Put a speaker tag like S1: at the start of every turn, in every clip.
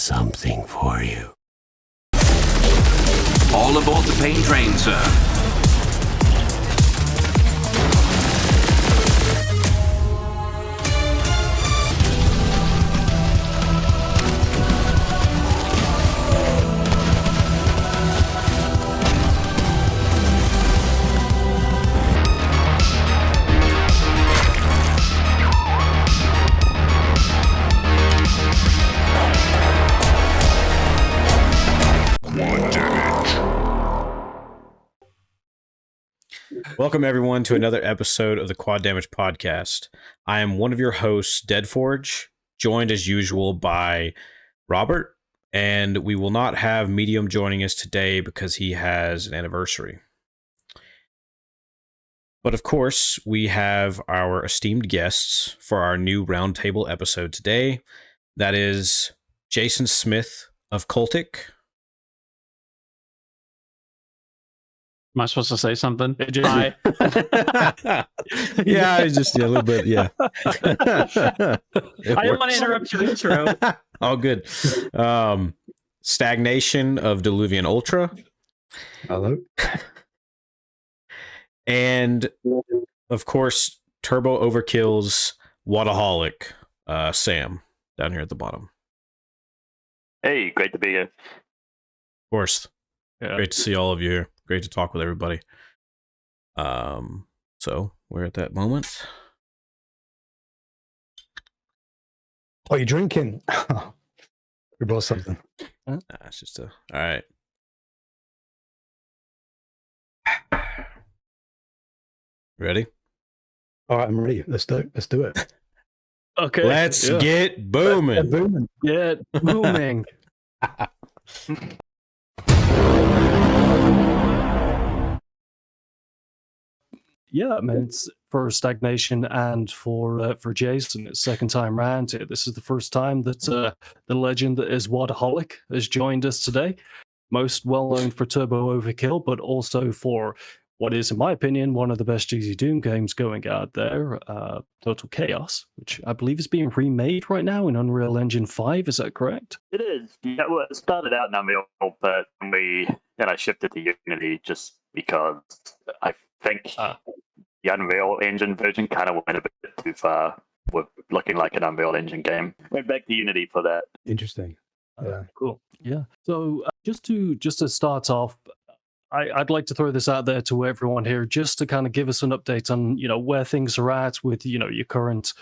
S1: something for you.
S2: All aboard the pain train, sir.
S3: Welcome, everyone, to another episode of the Quad Damage Podcast. I am one of your hosts, Deadforge, joined as usual by Robert, and we will not have Medium joining us today because he has an anniversary. But of course, we have our esteemed guests for our new Roundtable episode today. That is Jason Smith of Cultic.
S4: Am I supposed to say something?
S3: Hi. Yeah, just a little bit, yeah.
S4: I didn't want to interrupt your intro.
S3: Oh, good. Stagnation of Diluvian Ultra.
S5: Hello.
S3: And, of course, Turbo Overkill's Wadaholic, Sam, down here at the bottom.
S6: Hey, great to be here.
S3: Of course.
S4: Yeah.
S3: Great to see all of you here. Great to talk with everybody. So we're at that moment.
S5: Oh, you're drinking? We brought something.
S3: It's just all right. Ready?
S5: All right, I'm ready. Let's do it.
S4: Okay.
S3: Let's get booming.
S5: Booming.
S4: Get booming. Yeah, I mean, it's for Stagnation and for Jason. It's second time round here. This is the first time that the legend that is Wadaholic has joined us today. Most well known for Turbo Overkill, but also for what is, in my opinion, one of the best GZ Doom games going out there, Total Chaos, which I believe is being remade right now in Unreal Engine 5. Is that correct?
S6: It is. Yeah, well, it started out in Unreal, but then I shifted to Unity just because I think the Unreal Engine version kind of went a bit too far with looking like an Unreal Engine game. Went back to Unity for that.
S5: Interesting. Yeah.
S4: Cool. Yeah. So just to start off, I'd like to throw this out there to everyone here, just to kind of give us an update on, where things are at with, your current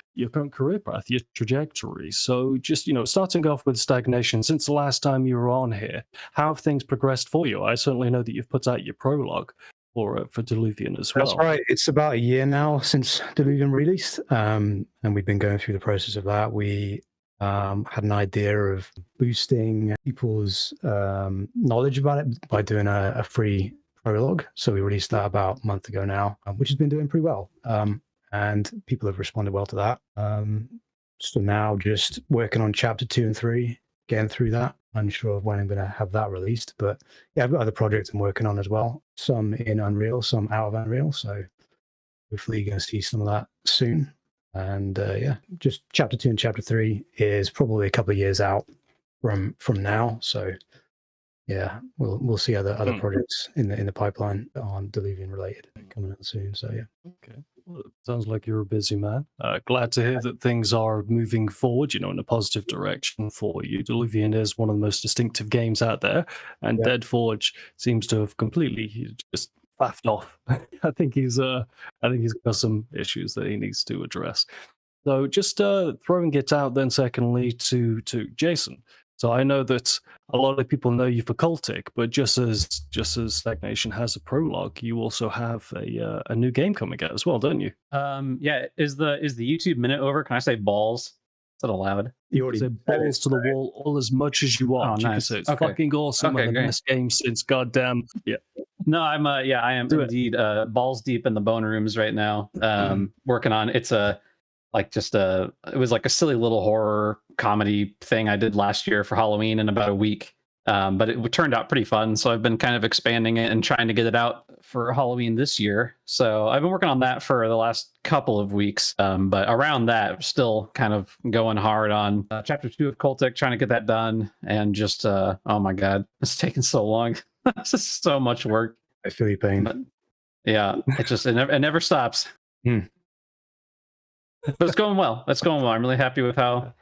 S4: career path, your trajectory. So just, starting off with Stagnation, since the last time you were on here, how have things progressed for you? I certainly know that you've put out your prologue for Diluvian as well.
S5: That's right. It's about a year now since Diluvian released, and we've been going through the process of that. We had an idea of boosting people's knowledge about it by doing a free prologue. So we released that about a month ago now, which has been doing pretty well. And people have responded well to that. So now just working on chapter 2 and 3, getting through that. Unsure of when I'm going to have that released. But yeah, I've got other projects I'm working on as well. Some in Unreal, some out of Unreal. So hopefully you're going to see some of that soon. And yeah, just chapter 2 and chapter 3 is probably a couple of years out from now. So yeah, we'll see other projects in the pipeline on Diluvian related coming out soon. So yeah.
S4: Okay. Well, it sounds like you're a busy man. Glad to hear that things are moving forward, in a positive direction for you. Diluvian is one of the most distinctive games out there, and Deadforge seems to have completely just faffed off. I think he's got some issues that he needs to address. So just throwing it out then secondly to Jason. So I know that a lot of people know you for Cultic, but just as Stagnation has a prologue, you also have a new game coming out as well, don't you?
S7: Yeah. Is the YouTube minute over? Can I say balls? Is that allowed?
S4: You already said balls to the wall all as much as you want.
S7: Oh, nice.
S4: You can say it's fucking awesome and the best game since goddamn. Yeah.
S7: No, I am indeed balls deep in the bone rooms right now. Working on it was like a silly little horror comedy thing I did last year for Halloween in about a week. But it turned out pretty fun. So I've been kind of expanding it and trying to get it out for Halloween this year. So I've been working on that for the last couple of weeks. But around that, still kind of going hard on chapter 2 of Cultic, trying to get that done. And just, oh my God, it's taken so long. This is so much work.
S5: I feel your pain.
S7: But, yeah, it never stops. But it's going well. It's going well. I'm really happy with how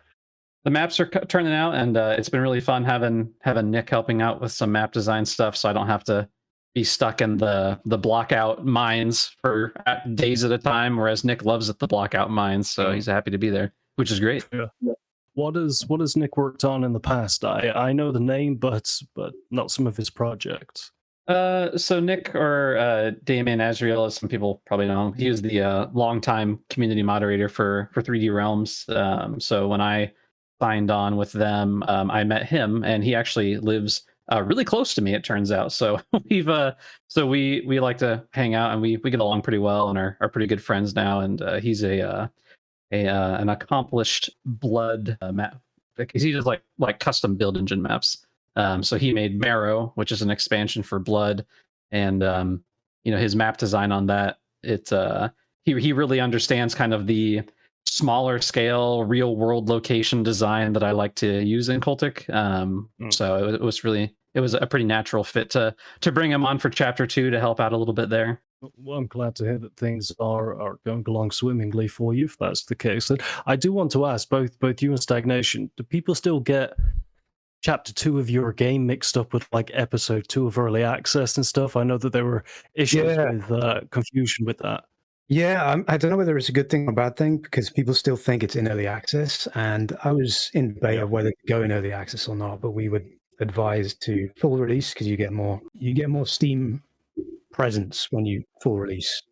S7: the maps are turning out, and it's been really fun having Nick helping out with some map design stuff, so I don't have to be stuck in the block out mines for days at a time. Whereas Nick loves the block out mines, so he's happy to be there, which is great.
S4: Yeah. What has Nick worked on in the past? I know the name, but not some of his projects.
S7: So Nick, or Damien Azriel, as some people probably know, he was the longtime community moderator for 3D Realms. So when I signed on with them, I met him, and he actually lives really close to me, it turns out. So we like to hang out, and we get along pretty well, and are pretty good friends now. And he's an accomplished Blood map, because he does like custom build engine maps. So he made Marrow, which is an expansion for Blood, and his map design on that, he really understands kind of the smaller scale real world location design that I like to use in Cultic. So it was a pretty natural fit to bring him on for chapter 2 to help out a little bit there.
S4: Well, I'm glad to hear that things are going along swimmingly for you, if that's the case. And I do want to ask both you and Stagnation, do people still get chapter 2 of your game mixed up with like episode 2 of early access and stuff? I know that there were issues with confusion with that.
S5: Yeah, I don't know whether it's a good thing or a bad thing, because people still think it's in early access, and I was in debate of whether to go in early access or not, but we would advise to full release, because you get more Steam presence when you full release.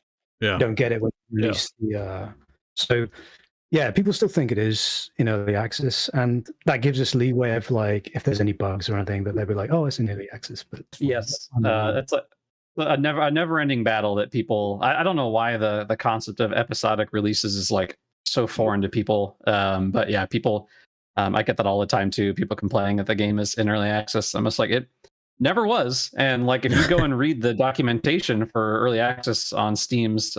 S3: Yeah,
S5: you don't get it when you release the so yeah, people still think it is in early access, and that gives us leeway of like if there's any bugs or anything, that they'll be like, oh, it's in early access. But
S7: yes, it's like a never-ending battle that people. I don't know why the concept of episodic releases is like so foreign to people. But yeah, people. I get that all the time too. People complaining that the game is in early access. I'm just like, it never was. And like, if you go and read the documentation for early access on Steam's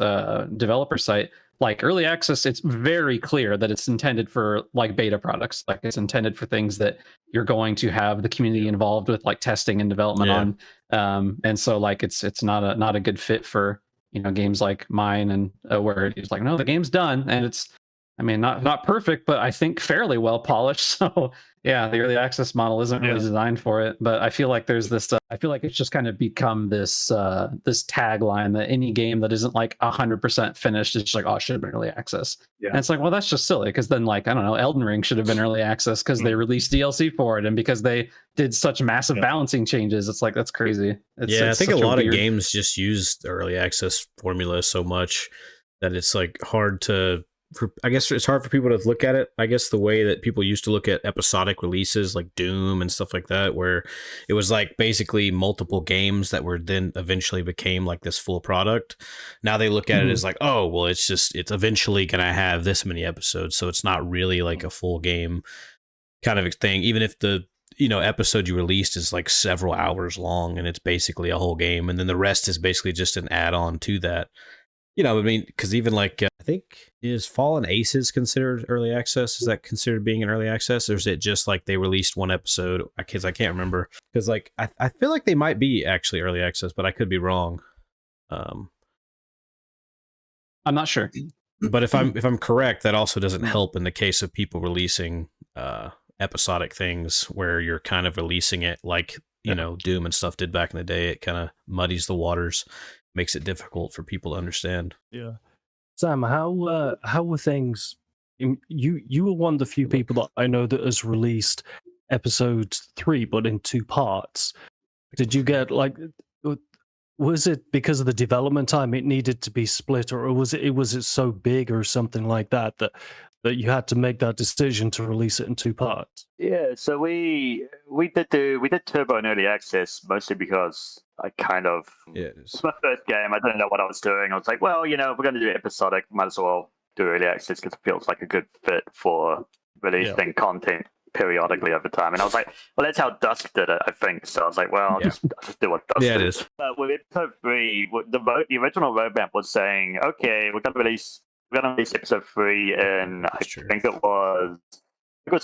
S7: developer site, like early access, it's very clear that it's intended for like beta products. Like it's intended for things that you're going to have the community involved with, like testing and development on. And so like it's not a good fit for games like mine, and where it's like, no, the game's done, and it's, I mean, not perfect, but I think fairly well polished. So yeah, the early access model isn't really designed for it. But I feel like there's this. I feel like it's just kind of become this this tagline that any game that isn't like 100% finished is just like, oh, it should have been early access. Yeah. And it's like, well, that's just silly, because then like, I don't know, Elden Ring should have been early access because they released DLC for it, and because they did such massive balancing changes. It's like, that's crazy.
S3: I think a lot of games just use the early access formula so much that it's like hard to. I guess it's hard for people to look at it. I guess the way that people used to look at episodic releases like Doom and stuff like that, where it was like basically multiple games that were then eventually became like this full product. Now they look at it as like, oh, well, it's eventually going to have this many episodes. So it's not really like a full game kind of thing. Even if the episode you released is like several hours long and it's basically a whole game. And then the rest is basically just an add-on to that. I mean, because even like, I think, is Fallen Aces considered early access? Is that considered being an early access? Or is it just like they released one episode? Because I can't remember. Because like, I feel like they might be actually early access, but I could be wrong.
S7: I'm not sure.
S3: But if I'm correct, that also doesn't help in the case of people releasing episodic things where you're kind of releasing it like, Doom and stuff did back in the day. It kind of muddies the waters. Makes it difficult for people to understand.
S4: Yeah, Sam, how were things? You were one of the few people that I know that has released episode 3, but in 2 parts. Did you get like? Was it because of the development time it needed to be split, or was it so big or something like that you had to make that decision to release it in 2 parts?
S6: Yeah, so we did Turbo in early access mostly because I kind of it's my first game. I didn't know what I was doing. I was like, well, if we're going to do episodic, might as well do early access because it feels like a good fit for releasing content periodically over time. And I was like, well, that's how Dusk did it, I think. So I was like, well, I'll just do what Dusk did.
S3: It is.
S6: With episode 3, the original roadmap was saying, okay, we're going to release episode 3 in, I think it was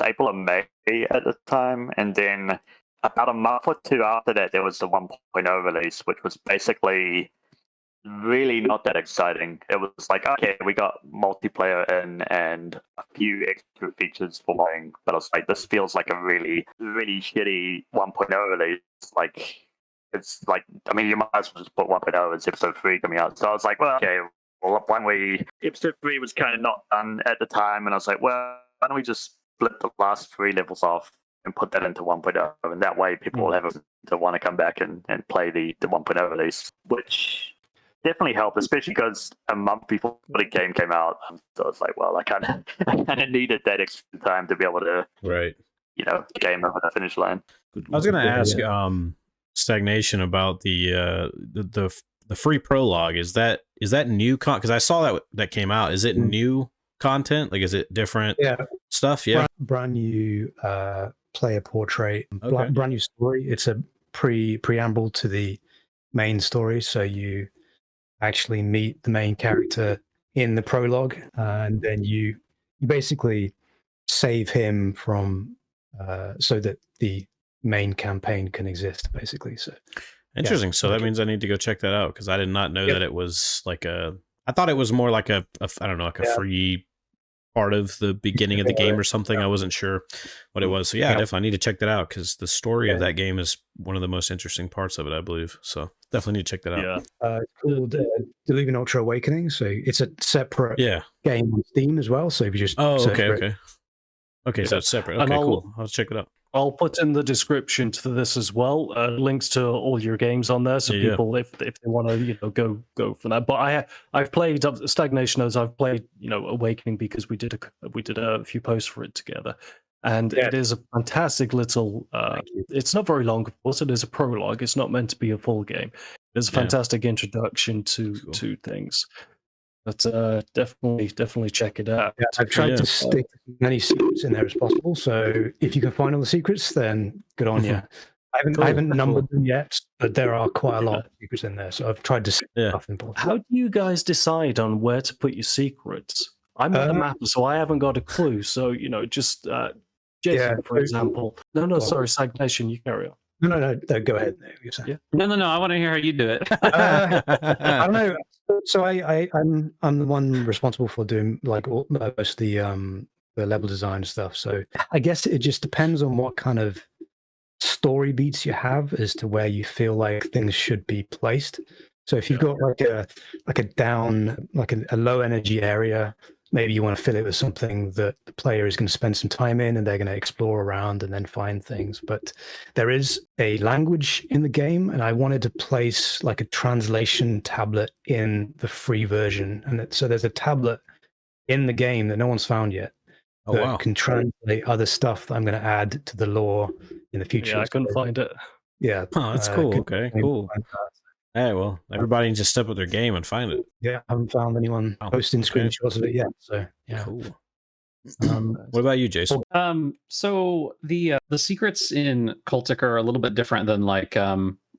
S6: April or May at the time. And then about a month or two after that, there was the 1.0 release, which was basically really not that exciting. It was like, okay, we got multiplayer in and a few extra features for playing, but I was like, this feels like a really, really shitty 1.0 release. Like, it's like, I mean, you might as well just put 1.0 as episode 3 coming out. So I was like, well, okay, well, episode 3 was kind of not done at the time, and I was like, well, why don't we just split the last 3 levels off and put that into 1.0, and that way people will have to want to come back and play the 1.0 release, which definitely helped, especially because a month before the game came out. So I was like, well, I kind of needed that extra time to be able to, game over the finish line.
S3: I was going to ask Stagnation about the free prologue. Is that new? Because I saw that came out. Is it new content? Like, is it different stuff? Yeah,
S5: brand new player portrait, brand new story. It's a preamble to the main story, so you actually meet the main character in the prologue, and then you basically save him from so that the main campaign can exist, basically. So
S3: interesting. So that means I need to go check that out, because I did not know that it was like I thought it was more like a I don't know, like a free part of the beginning of the game or something. I wasn't sure what it was. So definitely I need to check that out, because the story of that game is one of the most interesting parts of it, I believe. So definitely need to check that out.
S5: It's called Diluvian Ultra Awakening. So it's a separate game on Steam as well. So if you just
S3: okay, so it's separate. Okay, cool. I'll check it out.
S4: I'll put in the description to this as well, links to all your games on there, so people, if they want to, go for that. But I've played Stagnation, as I've played, Awakening, because we did a few posts for it together, and it is a fantastic little. It's not very long, of course. It is a prologue. It's not meant to be a full game. It's a fantastic introduction to things. But definitely check it out.
S5: Yeah, I've tried to stick as many secrets in there as possible. So if you can find all the secrets, then good on you. I haven't numbered them yet, but there are quite a lot of secrets in there. So I've tried to stick stuff in.
S4: How do you guys decide on where to put your secrets? I'm not a mapper, so I haven't got a clue. So just Jason, for example. No, sorry, Stagnation. You carry on.
S5: No, go ahead.
S7: No, I want to hear how you do it.
S5: I don't know. So I'm the one responsible for doing like most of the level design stuff. So I guess it just depends on what kind of story beats you have as to where you feel like things should be placed. So if you've got like a low energy area, maybe you want to fill it with something that the player is going to spend some time in, and they're going to explore around and then find things. But there is a language in the game, and I wanted to place like a translation tablet in the free version. And so there's a tablet in the game that no one's found yet that can translate other stuff that I'm going to add to the lore in the future.
S4: Yeah, I couldn't find it.
S5: Yeah.
S3: Oh, that's cool. Okay, cool. Hey, well, everybody can just step up their game and find it.
S5: Yeah, I haven't found anyone posting screenshots of it yet. So yeah.
S3: Cool. What about you, Jason?
S7: So the secrets in Cultic are a little bit different than like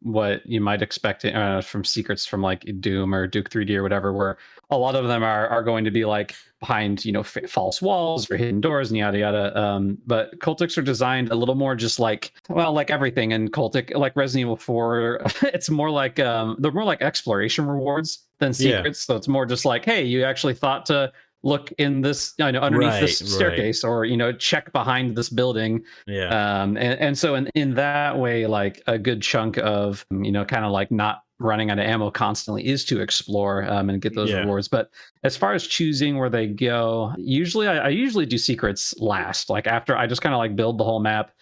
S7: what you might expect from secrets from like Doom or Duke 3D or whatever, where a lot of them are going to be like behind false walls or hidden doors and yada yada. But Cultics are designed a little more just like everything in Cultic, like Resident Evil 4. It's more like they're more like exploration rewards than secrets. So it's more just like, hey, you actually thought to look in this underneath this staircase or check behind this building, and so in that way, like a good chunk of kind of like not running out of ammo constantly is to explore and get those rewards. But as far as choosing where they go, usually I usually do secrets last, like after I just kind of like build the whole map,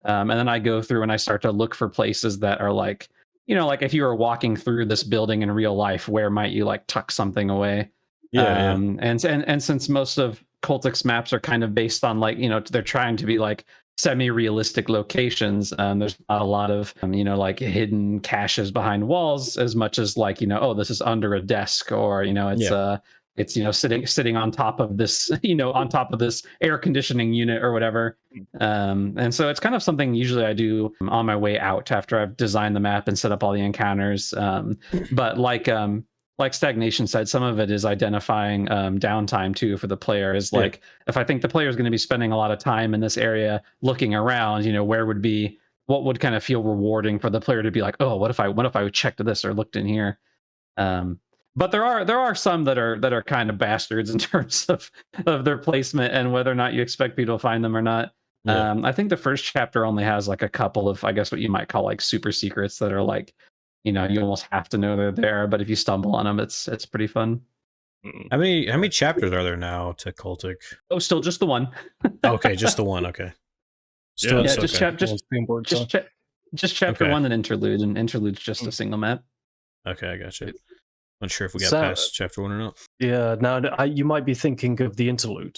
S7: and then I go through and I start to look for places that are like like if you were walking through this building in real life, where might you like tuck something away. And since most of Cultic's maps are kind of based on like they're trying to be like semi-realistic locations, there's not a lot of like hidden caches behind walls as much as like this is under a desk, or it's it's sitting on top of this on top of this air conditioning unit or whatever. And so it's kind of something usually I do on my way out after I've designed the map and set up all the encounters. But like Stagnation said, some of it is identifying downtime too for the player. Is like, if I think the player is going to be spending a lot of time in this area looking around, what would kind of feel rewarding for the player to be like, oh, what if I checked this or looked in here? But there are some that are kind of bastards in terms of their placement and whether or not you expect people to find them or not. Yeah. I think the first chapter only has like a couple of, I guess, what you might call like super secrets that are like, you almost have to know they're there, but if you stumble on them, it's pretty fun.
S3: How many chapters are there now to Cultic?
S7: Oh, still just the one.
S3: Okay, just the one. Okay.
S7: Still, yeah, just chapter one and interlude, and interlude's just a single map.
S3: Okay, I got you. Not sure if we got past chapter 1 or not.
S4: Yeah, now you might be thinking of the interlude.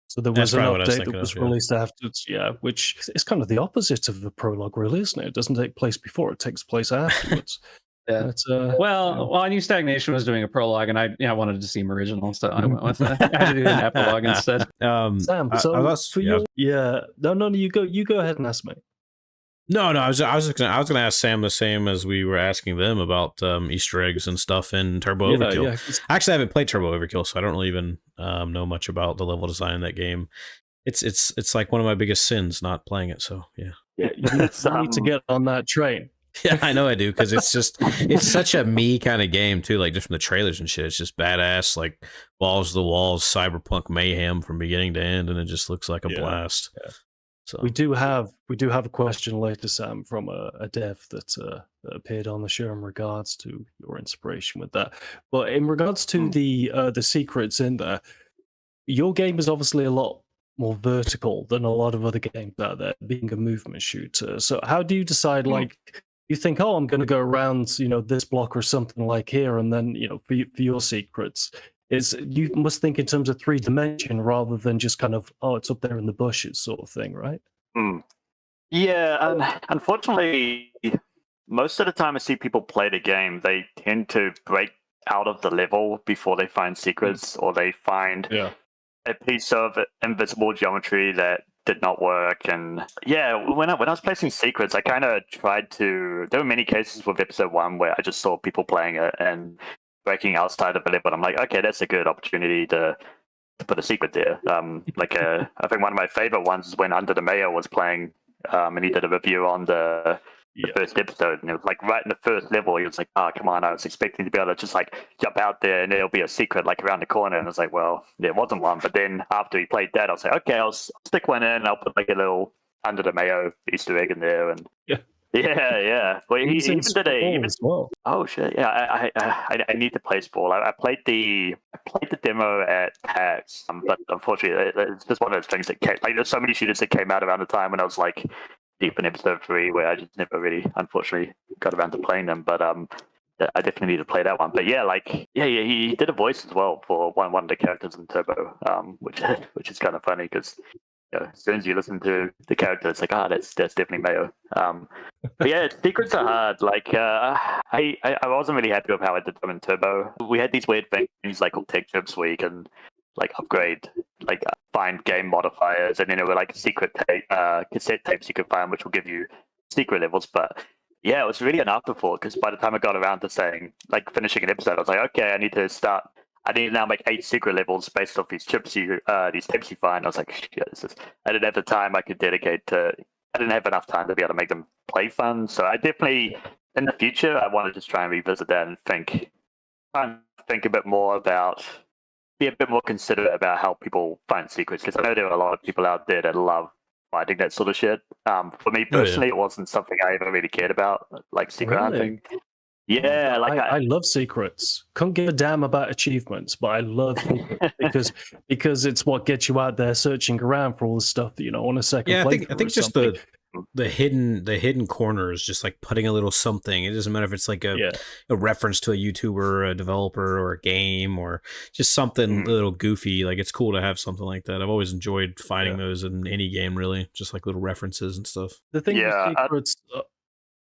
S4: So there was an update that was released afterwards, which is kind of the opposite of the prologue, really, isn't it? It doesn't take place before; it takes place afterwards.
S7: Yeah. I knew Stagnation was doing a prologue, and I wanted to see him original, so I went with that. I had to do an epilogue instead.
S4: Sam, you go ahead and ask me.
S3: No, I was gonna ask Sam the same as we were asking them about Easter eggs and stuff in Turbo Overkill. Yeah. Actually, I haven't played Turbo Overkill, so I don't really even know much about the level design in that game. It's like one of my biggest sins not playing it. So yeah,
S4: you need to get on that train.
S3: Yeah, I know I do, because it's such a me kind of game too. Like just from the trailers and shit, it's just badass, like balls to the walls, cyberpunk mayhem from beginning to end, and it just looks like a blast. Yeah. So
S4: we do have a question later, Sam, from a dev that appeared on the show in regards to your inspiration with that. But in regards to the secrets in there, your game is obviously a lot more vertical than a lot of other games out there, being a movement shooter. So how do you decide, like, you think, oh, I'm going to go around, this block or something like here, and then, for your secrets, you must think in terms of 3-dimension rather than just kind of, oh, it's up there in the bushes sort of thing, right?
S6: Yeah, unfortunately, most of the time I see people play the game, they tend to break out of the level before they find secrets, or they find a piece of invisible geometry that did not work. And when I was placing secrets, I kind of tried to. There were many cases with episode 1 where I just saw people playing it and breaking outside of the level. I'm like, okay, that's a good opportunity to put a secret there. I think one of my favorite ones is when Under the Mayor was playing, and he did a review on the first episode, and it was like right in the first level, he was like, oh, come on, I was expecting to be able to just like jump out there and there'll be a secret like around the corner, and I was like, well, there wasn't one. But then after he played that, I was like, okay, I'll stick one in, and I'll put like a little Under the Mayo Easter egg in there. And yeah. Well, he even did as well. Oh shit! Yeah, I need to play Sprawl. I played the demo at PAX, but unfortunately, it's just one of those things that came. Like, there's so many shooters that came out around the time when I was like deep in episode 3, where I just never really, unfortunately, got around to playing them. But I definitely need to play that one. But he did a voice as well for one of the characters in Turbo, which is kind of funny because. As soon as you listen to the character, it's like, that's definitely Mayo. But yeah, secrets are hard. Like, I wasn't really happy with how I did them in Turbo. We had these weird things like called tech chips where you can like upgrade, like find game modifiers, and then there were like secret cassette tapes you could find, which will give you secret levels. But yeah, it was really an afterthought, because by the time I got around to saying, like, finishing an episode, I was like, okay, I need to now make 8 secret levels based off these tapes you find. I was like, shit, I didn't have the time I could dedicate to. I didn't have enough time to be able to make them play fun. So I definitely, in the future, I want to just try and revisit that and think a bit more about, be a bit more considerate about how people find secrets. Because I know there are a lot of people out there that love finding that sort of shit. For me personally, it wasn't something I ever really cared about, like secret hunting. Yeah, like
S4: I love secrets. Couldn't give a damn about achievements, but I love secrets because it's what gets you out there searching around for all the stuff that on a second.
S3: Yeah, I think just the hidden corners, just like putting a little something. It doesn't matter if it's like a reference to a YouTuber, a developer, or a game, or just something a little goofy. Like, it's cool to have something like that. I've always enjoyed finding those in any game, really, just like little references and stuff.
S4: The thing with secrets.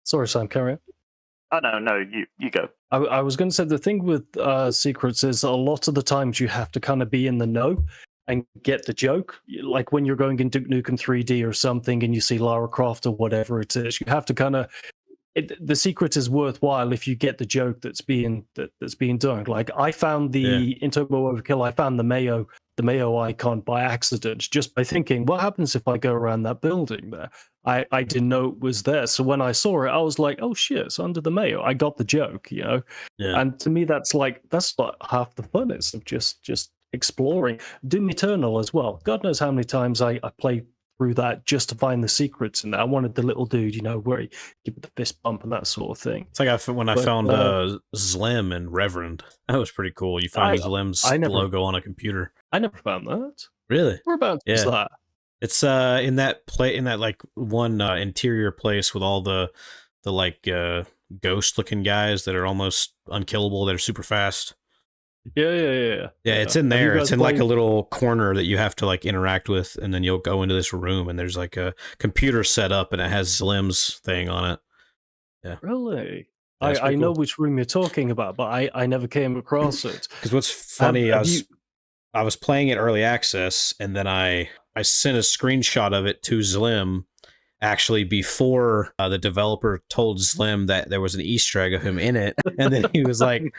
S4: Sorry, Sam, carry on.
S6: Oh no, you go.
S4: I was going to say the thing with secrets is a lot of the times you have to kind of be in the know and get the joke. Like when you're going in Duke Nukem 3D or something and you see Lara Croft or whatever it is, you have to kind of. The secret is worthwhile if you get the joke that's being done. Like I found in Turbo Overkill, I found the Mayo icon by accident, just by thinking, what happens if I go around that building there? I didn't know it was there. So when I saw it, I was like, oh shit, it's under the Mayo. I got the joke, you know?
S3: Yeah.
S4: And to me, that's like half the fun is of just exploring. Doom Eternal as well. God knows how many times I played through that just to find the secrets in there. I wanted the little dude, you know, where he give it the fist bump and that sort of thing.
S3: It's like when I found Zlim and Reverend. That was pretty cool. You find Zlim's logo on a computer.
S4: I never found that.
S3: Really?
S4: Whereabouts is that?
S3: It's in that like one interior place with all the like ghost looking guys that are almost unkillable, that are super fast.
S4: Yeah,
S3: it's in there. It's in like a little corner that you have to like interact with, and then you'll go into this room and there's like a computer set up and it has Slim's thing on it. Yeah.
S4: Really? I know which room you're talking about, but I never came across it.
S3: Because what's funny, I was playing it early access, and then I sent a screenshot of it to Zlim actually before the developer told Slim that there was an Easter egg of him in it, and then he's like,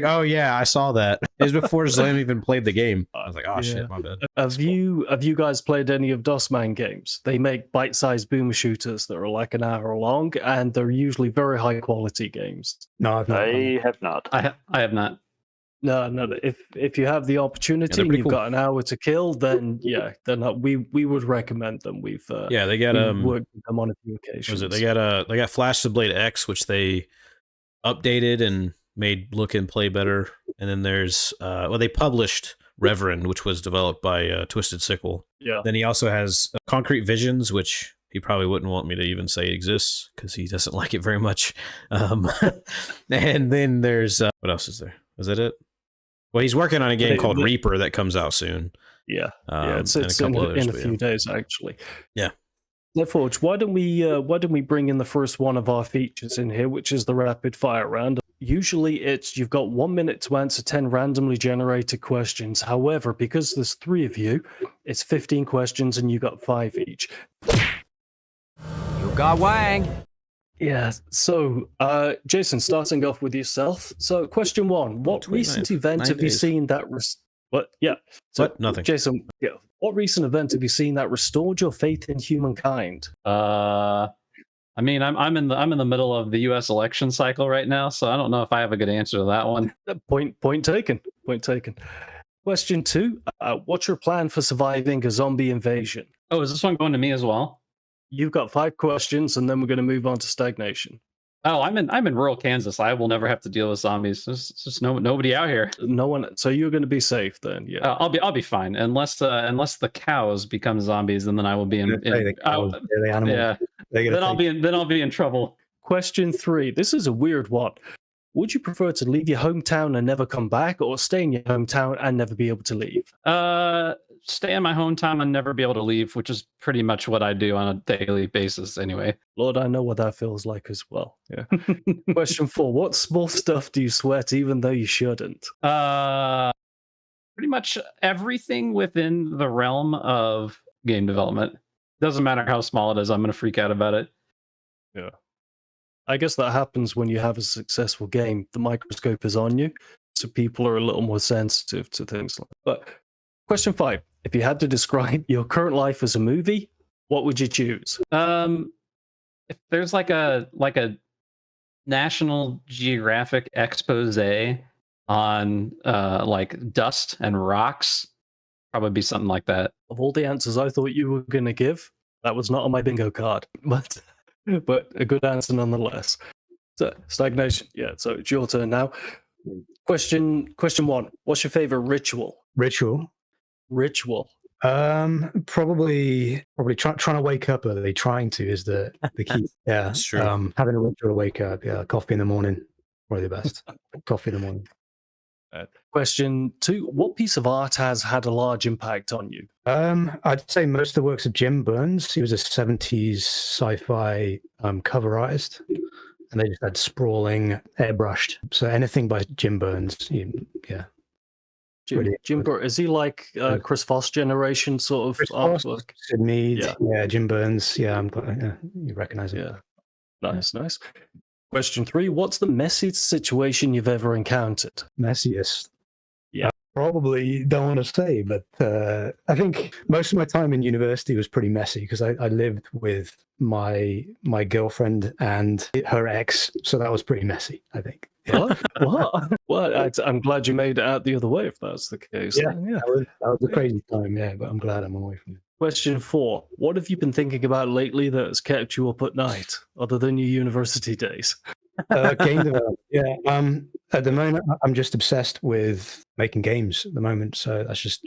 S3: oh yeah, I saw that. It was before Slim even played the game. I was like, oh shit, my bad.
S4: Have you guys played any of DOSman games? They make bite-sized boomer shooters that are like an hour long, and they're usually very high quality games.
S5: No, I've not.
S6: I have not.
S7: I have not.
S4: No. If you have the opportunity and you've got an hour to kill, then we would recommend them. We've
S3: they got
S4: worked with them on a few occasions.
S3: They got Flash the Blade X, which they updated and made look and play better. And then there's they published Reverend, which was developed by Twisted Sickle.
S4: Yeah.
S3: Then he also has Concrete Visions, which he probably wouldn't want me to even say exists because he doesn't like it very much. And then there's what else is there? Is that it? Well, he's working on a game called Reaper that comes out soon.
S4: Yeah, it's in a few days actually.
S3: Yeah.
S4: Deadforge, why don't we bring in the first one of our features in here, which is the rapid fire round. Usually you've got 1 minute to answer 10 randomly generated questions. However, because there's 3 of you, it's 15 questions and you got 5 each.
S1: You got Wang.
S4: Yeah, so Jason, starting off with yourself. So question 1, what recent event have you seen that... Nothing. Jason, what recent event have you seen that restored your faith in humankind?
S7: I mean, I'm in the middle of the U.S. election cycle right now, so I don't know if I have a good answer to that one.
S4: Point taken. Question 2, what's your plan for surviving a zombie invasion?
S7: Oh, is this one going to me as well?
S4: You've got 5 questions, and then we're going to move on to Stagnation.
S7: Oh, I'm in rural Kansas. I will never have to deal with zombies. There's just nobody out here.
S4: No one. So you're going to be safe then. Yeah,
S7: I'll be fine unless the cows become zombies, and then I will be in
S5: the animals.
S7: Yeah, then I'll be in trouble.
S4: Question 3. This is a weird one. Would you prefer to leave your hometown and never come back, or stay in your hometown and never be able to leave?
S7: Stay in my hometown and never be able to leave, which is pretty much what I do on a daily basis anyway.
S4: Lord, I know what that feels like as well. Yeah. Question 4. What small stuff do you sweat even though you shouldn't?
S7: Pretty much everything within the realm of game development. Doesn't matter how small it is, I'm going to freak out about it.
S4: Yeah. I guess that happens when you have a successful game. The microscope is on you, so people are a little more sensitive to things like that. But question 5. If you had to describe your current life as a movie, what would you choose?
S7: If there's like a National Geographic expose on like dust and rocks, probably be something like that.
S4: Of all the answers I thought you were going to give, that was not on my bingo card, but a good answer nonetheless. So Stagnation, yeah. So it's your turn now. Question 1. What's your favorite ritual? Ritual.
S5: Probably trying to wake up early. Trying to is the key. Yeah,
S3: that's true.
S5: Having a ritual to wake up. Yeah, coffee in the morning. Probably the best. Coffee in the morning.
S4: Question 2. What piece of art has had a large impact on you?
S5: I'd say most of the works of Jim Burns. He was a 70s sci-fi cover artist. and they just had sprawling, airbrushed. So anything by Jim Burns, yeah.
S4: Jim Burns, is he like Chris Voss generation sort of
S5: Chris Voss,
S4: artwork?
S5: Sid Mead, yeah, Jim Burns, yeah, I'm glad you recognize it.
S4: Yeah, nice. Question 3: what's the messiest situation you've ever encountered?
S5: Messiest?
S4: Yeah.
S5: Probably don't want to say, but I think most of my time in university was pretty messy because I lived with my girlfriend and her ex, so that was pretty messy, I think.
S4: What? Well, I'm glad you made it out the other way if that's the case.
S5: Yeah. That was a crazy time, yeah, but I'm glad I'm away from it.
S4: Question 4: what have you been thinking about lately that has kept you up at night, other than your university days?
S5: Game development, yeah. At the moment, I'm just obsessed with making games at the moment, so that's just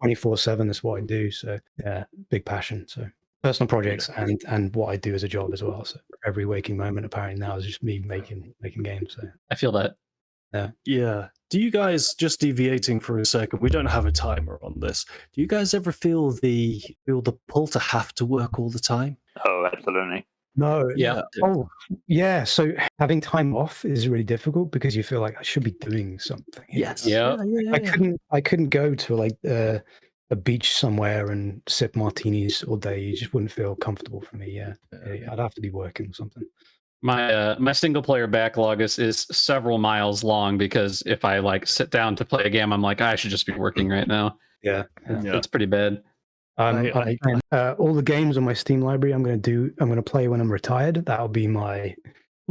S5: 24/7. That's what I do. So yeah, big passion. So personal projects and what I do as a job as well. So every waking moment apparently now is just me making games. So
S7: I feel that.
S4: Yeah. Do you guys, just deviating for a second, we don't have a timer on this. Do you guys ever feel the pull to have to work all the time?
S6: Oh, absolutely.
S5: No.
S7: Yeah.
S5: Oh, yeah. So having time off is really difficult because you feel like I should be doing something.
S4: Yes.
S7: Yeah.
S5: I couldn't go to like a beach somewhere and sip martinis all day. It just wouldn't feel comfortable for me. Yeah. I'd have to be working or something.
S7: My single player backlog is several miles long because if I like sit down to play a game, I'm like, I should just be working right now.
S5: Yeah.
S7: It's pretty bad.
S5: All the games on my Steam library I'm going to play when I'm retired. That'll be my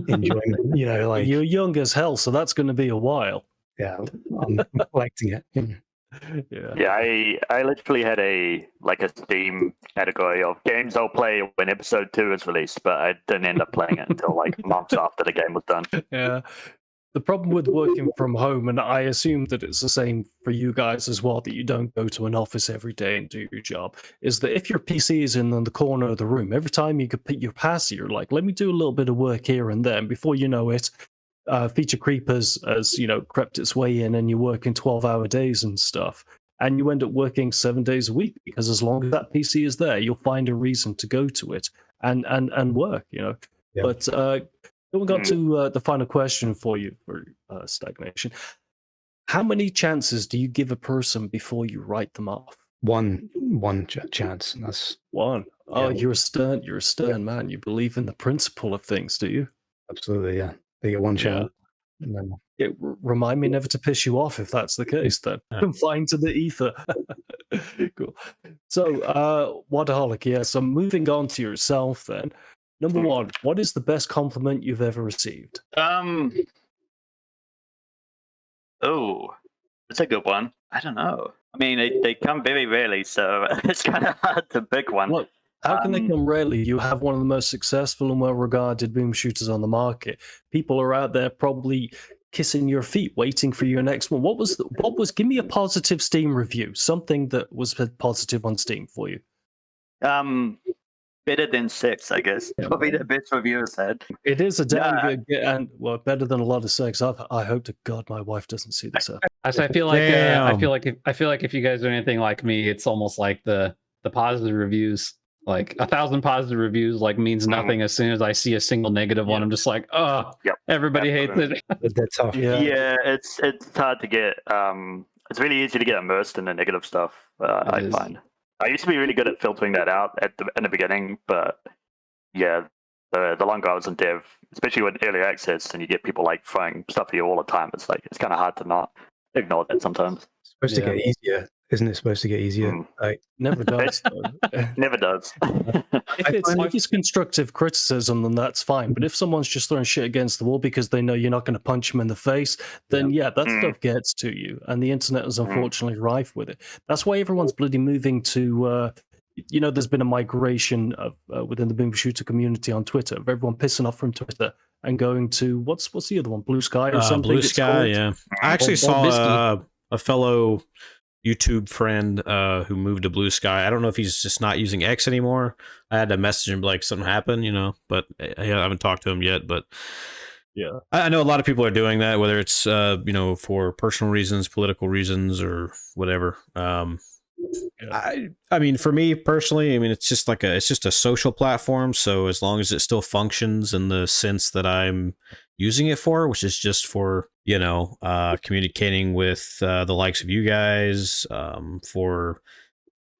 S5: enjoyment. Like
S4: you're young as hell, so that's going to be a while.
S5: Yeah, I'm collecting it.
S6: I literally had a Steam category of games I'll play when episode 2 is released, but I didn't end up playing it until like months after the game was done.
S4: Yeah. The problem with working from home, and I assume that it's the same for you guys as well, that you don't go to an office every day and do your job, is that if your PC is in the corner of the room, every time you pass it, you're like, let me do a little bit of work here and there. And before you know it, feature creep has crept its way in, and you're working 12-hour days and stuff. And you end up working 7 days a week because as long as that PC is there, you'll find a reason to go to it and work, Yeah. But we got to the final question for you for Stagnation. How many chances do you give a person before you write them off?
S5: One chance. And that's
S4: one. Oh, you're a stern man. You believe in the principle of things, do you?
S5: Absolutely, yeah. They get one chance.
S4: Remind me never to piss you off if that's the case, then. Flying to the ether. Cool. So, Wadaholic, so moving on to yourself then. Number 1, what is the best compliment you've ever received?
S6: Oh, that's a good one. I don't know. I mean, they come very rarely, so it's kind of hard to pick one.
S4: What? How can they come rarely? You have one of the most successful and well-regarded boom shooters on the market. People are out there probably kissing your feet, waiting for your next one. What was? Give me a positive Steam review. Something that was positive on Steam for you.
S6: Better than 6, I guess. Probably the best review I've had.
S4: It is a damn good, and better than a lot of 6. I hope to God my wife doesn't see this.
S7: I feel like if you guys are anything like me, it's almost like the positive reviews. Like 1,000 positive reviews means nothing. As soon as I see a single negative one, I'm just like, everybody hates it.
S5: That's tough.
S6: Yeah, it's hard to get. It's really easy to get immersed in the negative stuff. I find. I used to be really good at filtering that out in the beginning, but the longer I was in dev, especially with early access, and you get people throwing stuff at you all the time, it's kind of hard to not ignore that sometimes.
S5: It's supposed to get easier. Isn't it supposed to get easier?
S4: Never does.
S6: Never does.
S4: If it's constructive criticism, then that's fine. But if someone's just throwing shit against the wall because they know you're not going to punch them in the face, then that stuff gets to you. And the internet is unfortunately rife with it. That's why everyone's bloody moving to... there's been a migration of within the boom shooter community on Twitter of everyone pissing off from Twitter and going to what's the other one? Blue Sky or something?
S3: Blue Sky, yeah. I actually saw a fellow YouTube friend who moved to Blue Sky. I don't know if he's just not using X anymore. I had to message him something happened, but I haven't talked to him yet. But
S4: yeah,
S3: I know a lot of people are doing that, whether it's for personal reasons, political reasons, or whatever. I mean, for me personally, I mean, it's just a social platform. So as long as it still functions in the sense that I'm using it for, which is just for, communicating with the likes of you guys, for,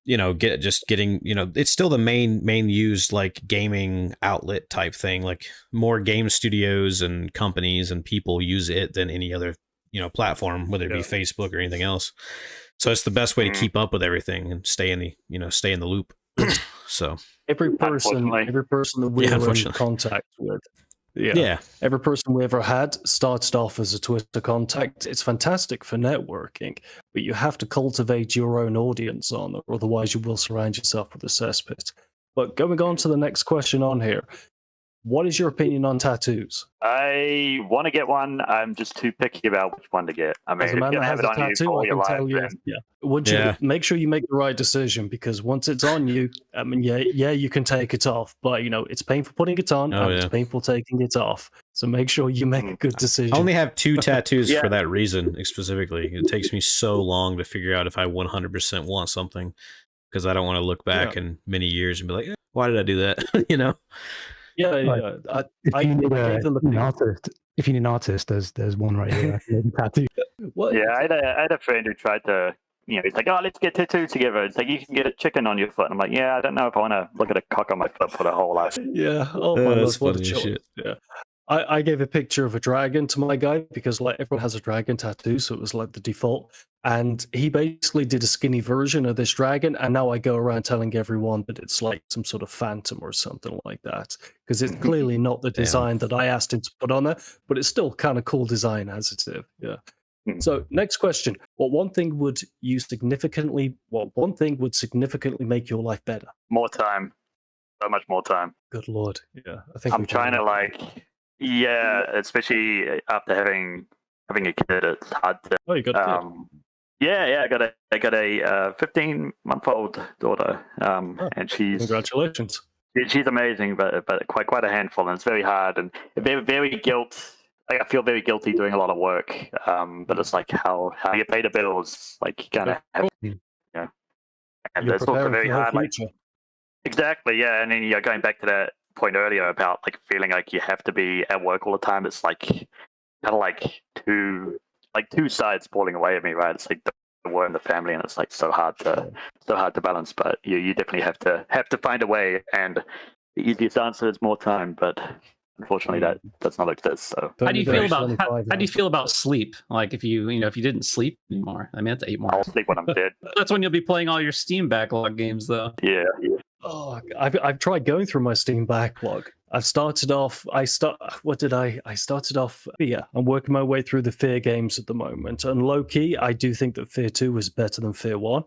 S3: getting, it's still the main used like gaming outlet type thing. Like more game studios and companies and people use it than any other, platform, whether it be Facebook or anything else. So it's the best way to keep up with everything and stay in the loop. So
S4: every person that we're in contact with, every person we ever had started off as a Twitter contact. It's fantastic for networking, but you have to cultivate your own audience on it, otherwise you will surround yourself with a cesspit. But going on to the next question on here, what is your opinion on tattoos?
S6: I want to get one. I'm just too picky about which one to get. I mean,
S4: as a man
S6: if you
S4: that
S6: have
S4: has
S6: it
S4: a
S6: on you
S4: tattoo,
S6: for
S4: I
S6: your
S4: can
S6: life,
S4: tell you,
S6: then
S4: make sure you make the right decision, because once it's on you, I mean, you can take it off, but it's painful putting it on, and it's painful taking it off. So make sure you make a good decision.
S3: I only have 2 tattoos for that reason specifically. It takes me so long to figure out if I 100% want something, because I don't want to look back in many years and be like, why did I do that?
S5: If you need an artist, there's one right here. Tattoo.
S6: I had a friend who tried to, he's like, oh, let's get tattoos together. It's like, you can get a chicken on your foot. And I'm like, I don't know if I want to look at a cock on my foot for the whole life.
S4: Yeah, oh my
S3: Lord, what a
S4: choice. Yeah. I gave a picture of a dragon to my guy because like everyone has a dragon tattoo, so it was like the default. And he basically did a skinny version of this dragon, and now I go around telling everyone that it's like some sort of phantom or something like that, because it's clearly not the design that I asked him to put on there, but it's still kind of cool design as it is. Yeah. So next question: one thing would significantly make your life better?
S6: More time, so much more time.
S4: Good Lord, yeah. I think
S6: I'm trying to especially after having a kid, it's hard to.
S4: Oh, you got a kid.
S6: I got a 15-month-old daughter, and she's
S4: congratulations.
S6: She's amazing, but quite a handful, and it's very hard and very I feel very guilty doing a lot of work, but it's like how you pay the bills, like you kind of have, and it's also very hard. Like, exactly, yeah, and then going back to that point earlier about like feeling like you have to be at work all the time. It's like kind of like two sides falling away at me, right? It's like the work and the family, and it's like so hard to balance. But you definitely have to find a way, and the easiest answer is more time, but unfortunately that does not exist. So
S7: how do you feel about sleep? Like if you didn't sleep anymore, I mean that's 8 more.
S6: I'll sleep when I'm dead.
S7: That's when you'll be playing all your Steam backlog games, though.
S6: Yeah.
S4: Oh, I've tried going through my Steam backlog. I started off. I started off. Yeah, I'm working my way through the Fear games at the moment, and low key, I do think that Fear 2 is better than Fear 1.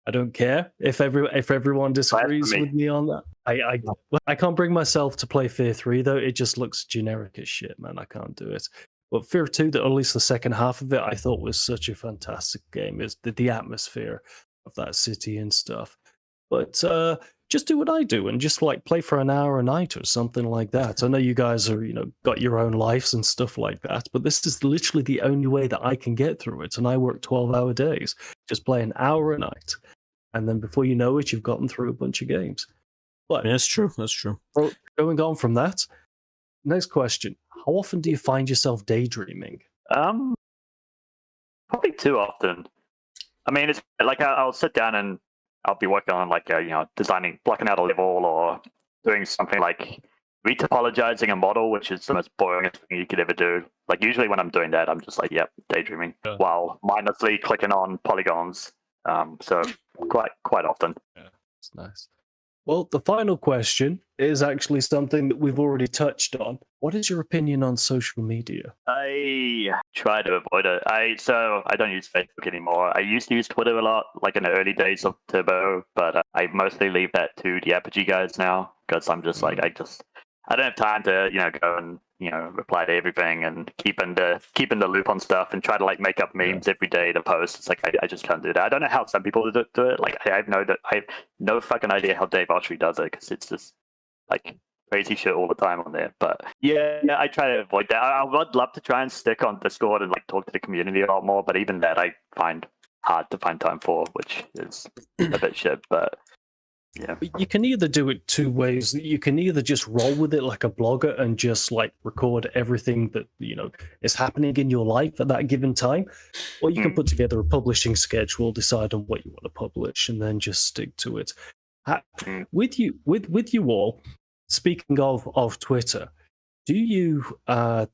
S4: I don't care if everyone disagrees with me on that. I can't bring myself to play Fear 3 though. It just looks generic as shit, man. I can't do it. But Fear 2, at least the second half of it, I thought was such a fantastic game. It's the atmosphere of that city and stuff. But just do what I do and just like play for an hour a night or something like that. I know you guys are, got your own lives and stuff like that, but this is literally the only way that I can get through it. And I work 12-hour days. Just play an hour a night. And then before you know it, you've gotten through a bunch of games. But
S3: that's true.
S4: Well, going on from that, next question. How often do you find yourself daydreaming?
S6: Probably too often. I mean, it's like I'll sit down and I'll be working on like designing, blocking out a level, or doing something like retopologizing a model, which is the most boring thing you could ever do. Like usually when I'm doing that, I'm just like, daydreaming while mindlessly clicking on polygons. So quite often.
S4: Yeah, it's nice. Well, the final question is actually something that we've already touched on. What is your opinion on social media?
S6: I try to avoid it. I don't use Facebook anymore. I used to use Twitter a lot, like in the early days of Turbo, but I mostly leave that to the Apogee guys now, because I'm just like, I don't have time to go and reply to everything and keep in the loop on stuff and try to like make up memes every day to post. It's like I just can't do that. I don't know how some people do it. Like I have no fucking idea how Dave Oshry does it, because it's just like crazy shit all the time on there. But yeah, I try to avoid that. I would love to try and stick on Discord and like talk to the community a lot more, but even that I find hard to find time for, which is a bit shit. But yeah,
S4: You can either do it two ways. You can either just roll with it like a blogger and just like record everything that is happening in your life at that given time, or you can put together a publishing schedule, decide on what you want to publish, and then just stick to it. With you all, speaking of Twitter, do you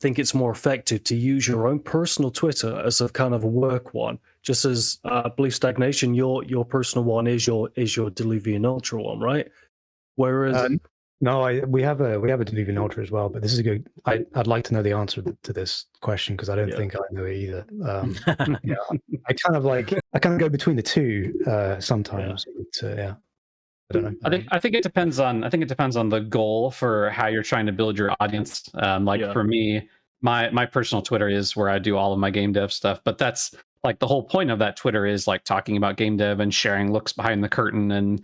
S4: think it's more effective to use your own personal Twitter as a kind of a work one? Just as I believe Stagnation, your personal one is your Diluvian Ultra one, right? Whereas
S5: no, we have a Diluvian Ultra as well, but this is good. I'd like to know the answer to this question because I don't think I know it either. I kind of go between the two sometimes. But, I don't know.
S7: I think it depends on the goal for how you're trying to build your audience. For me, my personal Twitter is where I do all of my game dev stuff, but that's like the whole point of that Twitter is like talking about game dev and sharing looks behind the curtain and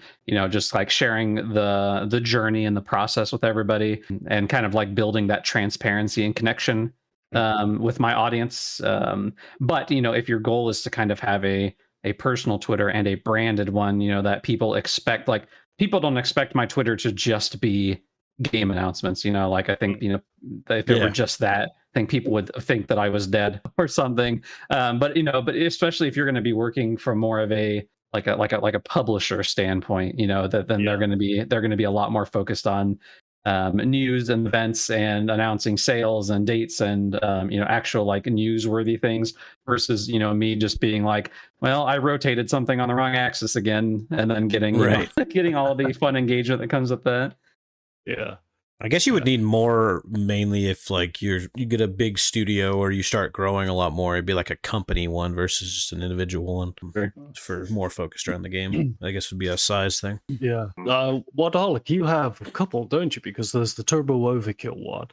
S7: just like sharing the journey and the process with everybody and kind of like building that transparency and connection with my audience. But if your goal is to kind of have a personal Twitter and a branded one, that people expect, like people don't expect my Twitter to just be game announcements, like I think, if it were just that, I think people would think that I was dead or something. But especially if you're going to be working from more of a like a publisher standpoint, that then they're going to be a lot more focused on news and events and announcing sales and dates and actual like newsworthy things versus me just being like, well, I rotated something on the wrong axis again, and then getting getting all the fun engagement that comes with that.
S4: Yeah,
S3: I guess you would need more, mainly if like you get a big studio or you start growing a lot more. It'd be like a company one versus just an individual one for more focused around the game. I guess would be a size thing.
S4: Yeah. Wadaholic, you have a couple, don't you? Because there's the Turbo Overkill one.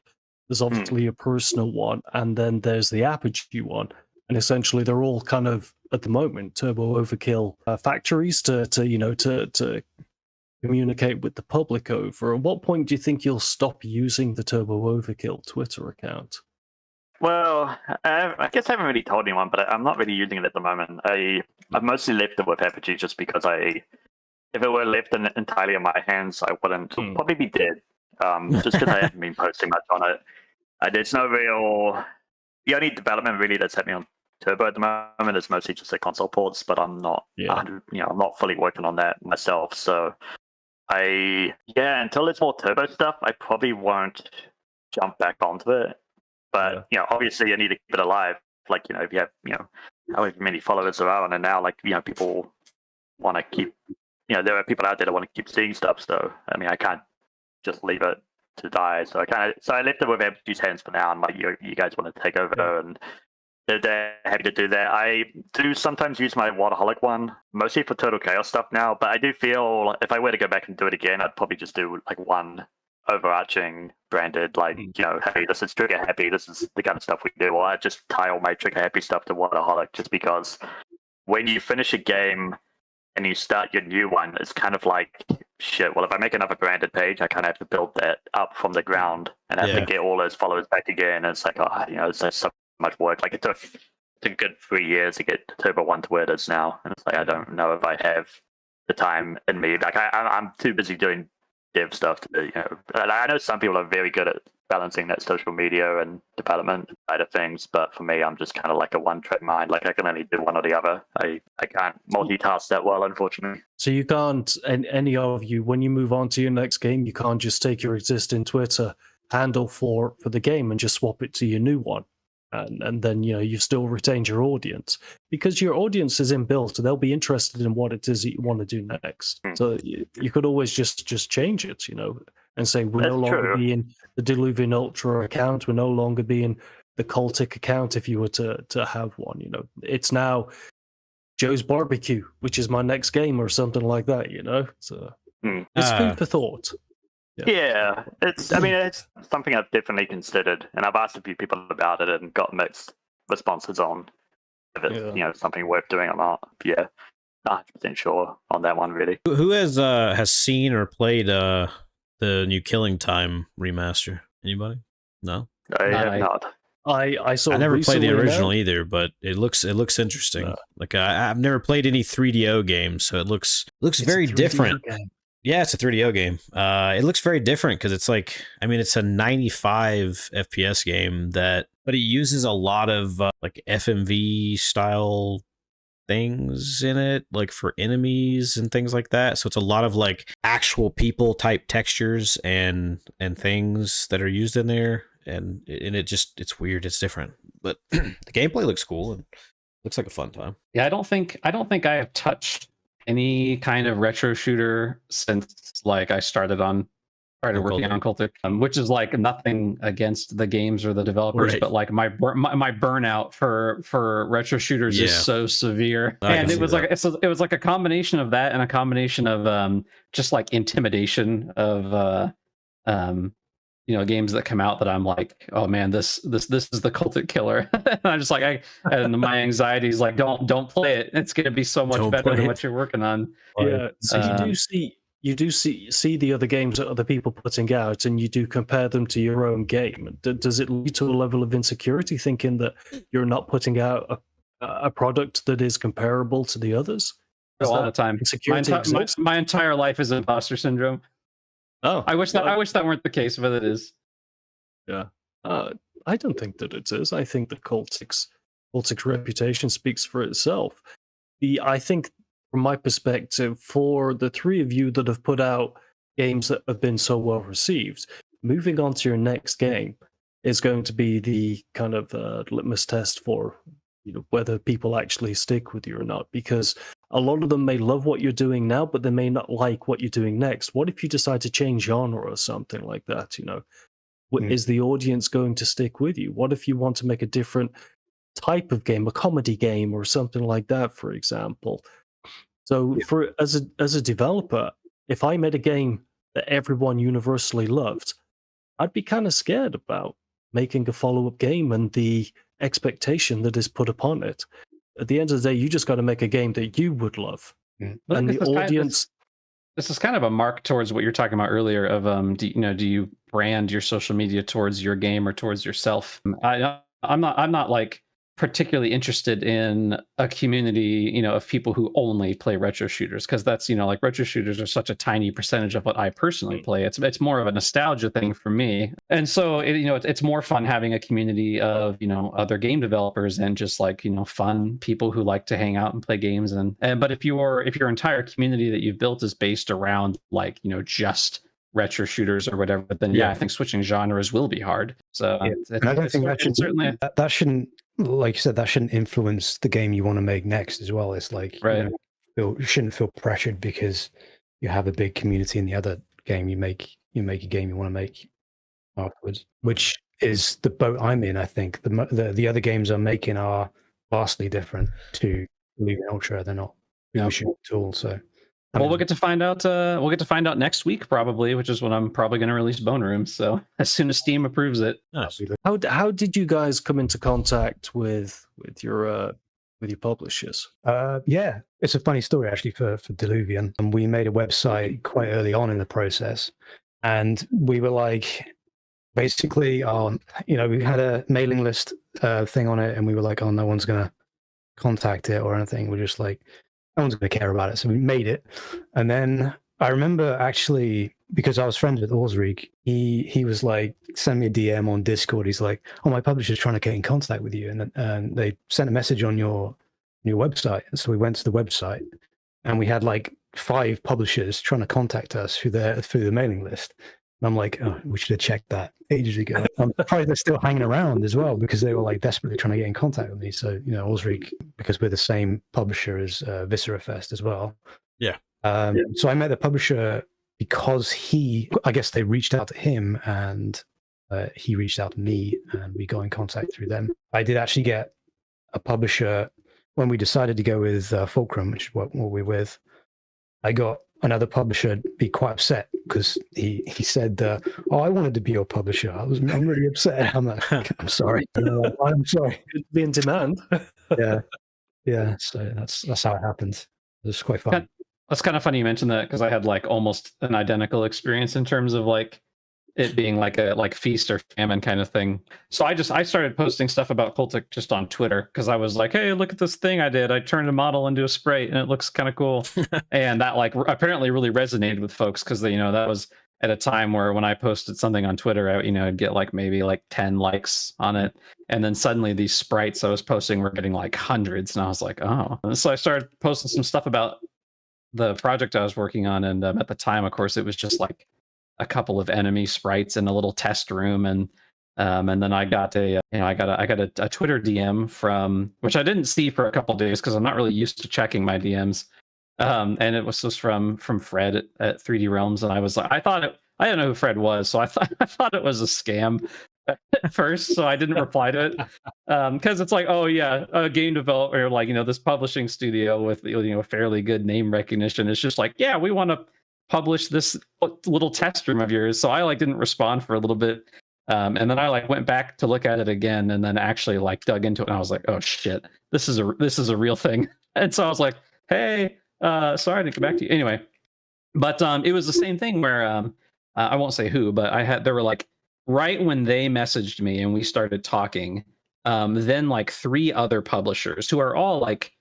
S4: There's obviously a personal one, and then there's the Apogee one. And essentially, they're all kind of at the moment Turbo Overkill factories to communicate with the public over. At what point do you think you'll stop using the Turbo Overkill Twitter account?
S6: Well, I guess I haven't really told anyone, but I'm not really using it at the moment. I've mostly left it with Apogee just because if it were left entirely in my hands, I wouldn't probably be dead. Just because I haven't been posting much on it. There's no real. The only development really that's happening on Turbo at the moment is mostly just the console ports, but I'm not. I'm not fully working on that myself. So until there's more Turbo stuff, I probably won't jump back onto it. But obviously, you need to keep it alive. Like if you have however many followers there are on it now, like people want to keep. There are people out there that want to keep seeing stuff. So I mean, I can't just leave it to die. So I left it with Apogee's hands for now. And like you guys want to take over, and they're happy to do that. I do sometimes use my Wadaholic one, mostly for Total Chaos stuff now. But I do feel if I were to go back and do it again, I'd probably just do like one overarching branded, like hey, this is Trigger Happy. This is the kind of stuff we do. Or I just tie all my Trigger Happy stuff to Wadaholic, just because when you finish a game and you start your new one, it's kind of like shit. Well, if I make another branded page, I kind of have to build that up from the ground, and I have to get all those followers back again. And it's like, it's just so much work. Like it took a good 3 years to get Turbo 1 to where it is now, and it's like I don't know if I have the time in me. Like I'm too busy doing dev stuff to I know some people are very good at balancing that social media and development side of things, but for me, I'm just kind of like a one-track mind. Like I can only do one or the other. I can't multitask that well, unfortunately.
S4: So you can't, and any of you, when you move on to your next game, you can't just take your existing Twitter handle for the game and just swap it to your new one. And then you've still retained your audience, because your audience is inbuilt, so they'll be interested in what it is that you want to do next. So you could always just change it, and say we're no longer being the Diluvian Ultra account, we're no longer being the Cultic account if you were to have one. It's now Joe's Barbecue, which is my next game, or something like that. So it's food for thought.
S6: Yeah, it's something I've definitely considered, and I've asked a few people about it and got mixed responses on if it's something worth doing or not. Yeah, not 100% sure on that one, really.
S3: Who has seen or played the new Killing Time remaster? Anybody? No?
S6: I have not.
S4: I saw.
S3: I never played the
S4: recently
S3: original
S4: now-
S3: either, but it looks interesting.
S4: No.
S3: Like I've never played any 3DO games, so it looks
S4: It's a
S3: very
S4: 3D
S3: different.
S4: game.
S3: Yeah, it's a 3DO game. It looks very different because it's like, I mean, it's a 95 FPS game but it uses a lot of like FMV style things in it, like for enemies and things like that. So it's a lot of like actual people type textures and things that are used in there, and it's weird. It's different, but the gameplay looks cool and looks like a fun time.
S7: Yeah, I don't think I have touched any kind of retro shooter since like I started working on Cultic, which is like nothing against the games or the developers,
S3: Right.
S7: but like my burnout for retro shooters is so severe,
S3: I
S7: and
S3: can
S7: it was
S3: see
S7: like it was like a combination of that and a combination of just like intimidation of games that come out that I'm like, oh man, this is the Cultic killer. And I'm just like, and my anxiety is like, don't play it. It's gonna be so much
S3: Don't
S7: better
S3: play
S7: than
S3: it.
S7: what you're working on.
S4: Yeah, so you do see the other games that other people putting out, and you do compare them to your own game. Does it lead to a level of insecurity, thinking that you're not putting out a product that is comparable to the others? Does
S7: All
S4: that
S7: the time.
S4: insecurity exist?
S7: My entire life is imposter syndrome.
S4: Oh,
S7: I wish that weren't the case, but it is.
S4: Yeah, I don't think that it is. I think that Cultic's reputation speaks for itself. I think, from my perspective, for the three of you that have put out games that have been so well received, moving on to your next game is going to be the kind of litmus test for whether people actually stick with you or not. Because a lot of them may love what you're doing now, but they may not like what you're doing next. What if you decide to change genre or something like that? Is the audience going to stick with you? What if you want to make a different type of game, a comedy game or something like that, for example? So, as a developer, if I made a game that everyone universally loved, I'd be kind of scared about making a follow-up game and the expectation that is put upon it. At the end of the day, you just got to make a game that you would love, and the audience.
S7: This is kind of a mark towards what you're talking about earlier of do you brand your social media towards your game or towards yourself? I'm not like particularly interested in a community, of people who only play retro shooters, because that's, like retro shooters are such a tiny percentage of what I personally play. It's more of a nostalgia thing for me. And so it's more fun having a community of, other game developers and just like, fun people who like to hang out and play games. But if your entire community that you've built is based around like, just retro shooters or whatever, then I think switching genres will be hard. So
S5: I don't think that shouldn't, like you said, that shouldn't influence the game you want to make next as well. It's like,
S7: right.
S5: You shouldn't feel pressured because you have a big community in the other game. You make a game you want to make afterwards, which is the boat I'm in. I think the other games I'm making are vastly different to Diluvian Ultra. They're not shooting at all. So.
S7: Well, we'll get to find out. We'll get to find out next week, probably, which is when I'm probably going to release Bone Room. So as soon as Steam approves it.
S3: Nice.
S4: How did you guys come into contact with your publishers?
S5: Yeah, it's a funny story actually for Diluvian. And we made a website quite early on in the process, and we were like, basically, we had a mailing list thing on it, and we were like, oh, no one's gonna contact it or anything. We're just like, no one's going to care about it. So we made it. And then I remember actually, because I was friends with Orsrig, he was like, send me a DM on Discord. He's like, oh, my publisher's trying to get in contact with you. And they sent a message on your website. And so we went to the website and we had like 5 publishers trying to contact us through the mailing list. And I'm like, oh, we should have checked that ages ago. I'm surprised they're still hanging around as well, because they were like desperately trying to get in contact with me. So, Osric, because we're the same publisher as Viscera Fest as well.
S3: Yeah.
S5: So I met the publisher because I guess they reached out to him and he reached out to me and we got in contact through them. I did actually get a publisher when we decided to go with Fulcrum, which is what we're with. I got another publisher be quite upset because he said, "Oh, I wanted to be your publisher. I'm really upset." I'm like, "I'm sorry. I'm sorry."
S4: It'd be in demand.
S5: yeah. So that's how it happened. It was quite fun.
S7: That's kind of funny you mentioned that, because I had like almost an identical experience in terms of like it being like a feast or famine kind of thing. So I started posting stuff about Cultic just on Twitter because I was like, hey, look at this thing I did. I turned a model into a sprite and it looks kind of cool. And that like apparently really resonated with folks because that was at a time where when I posted something on Twitter, I'd get like maybe like 10 likes on it. And then suddenly these sprites I was posting were getting like hundreds. And I was like, oh. And so I started posting some stuff about the project I was working on. And at the time, of course, it was just like a couple of enemy sprites in a little test room. And then I got a Twitter DM from, which I didn't see for a couple of days because I'm not really used to checking my DMs. And it was just from Fred at 3D Realms, and I was like, I didn't know who Fred was, so I thought it was a scam at first, so I didn't reply to it because it's like, oh yeah, a game developer, like this publishing studio with fairly good name recognition. It's just like, yeah, we want to publish this little test room of yours. So I like didn't respond for a little bit, and then I like went back to look at it again, and then actually like dug into it, and I was like, oh shit, this is a real thing. And so I was like, hey. Sorry I didn't get back to you anyway, but it was the same thing where I won't say who, but there were like right when they messaged me and we started talking, then like 3 other publishers who are all like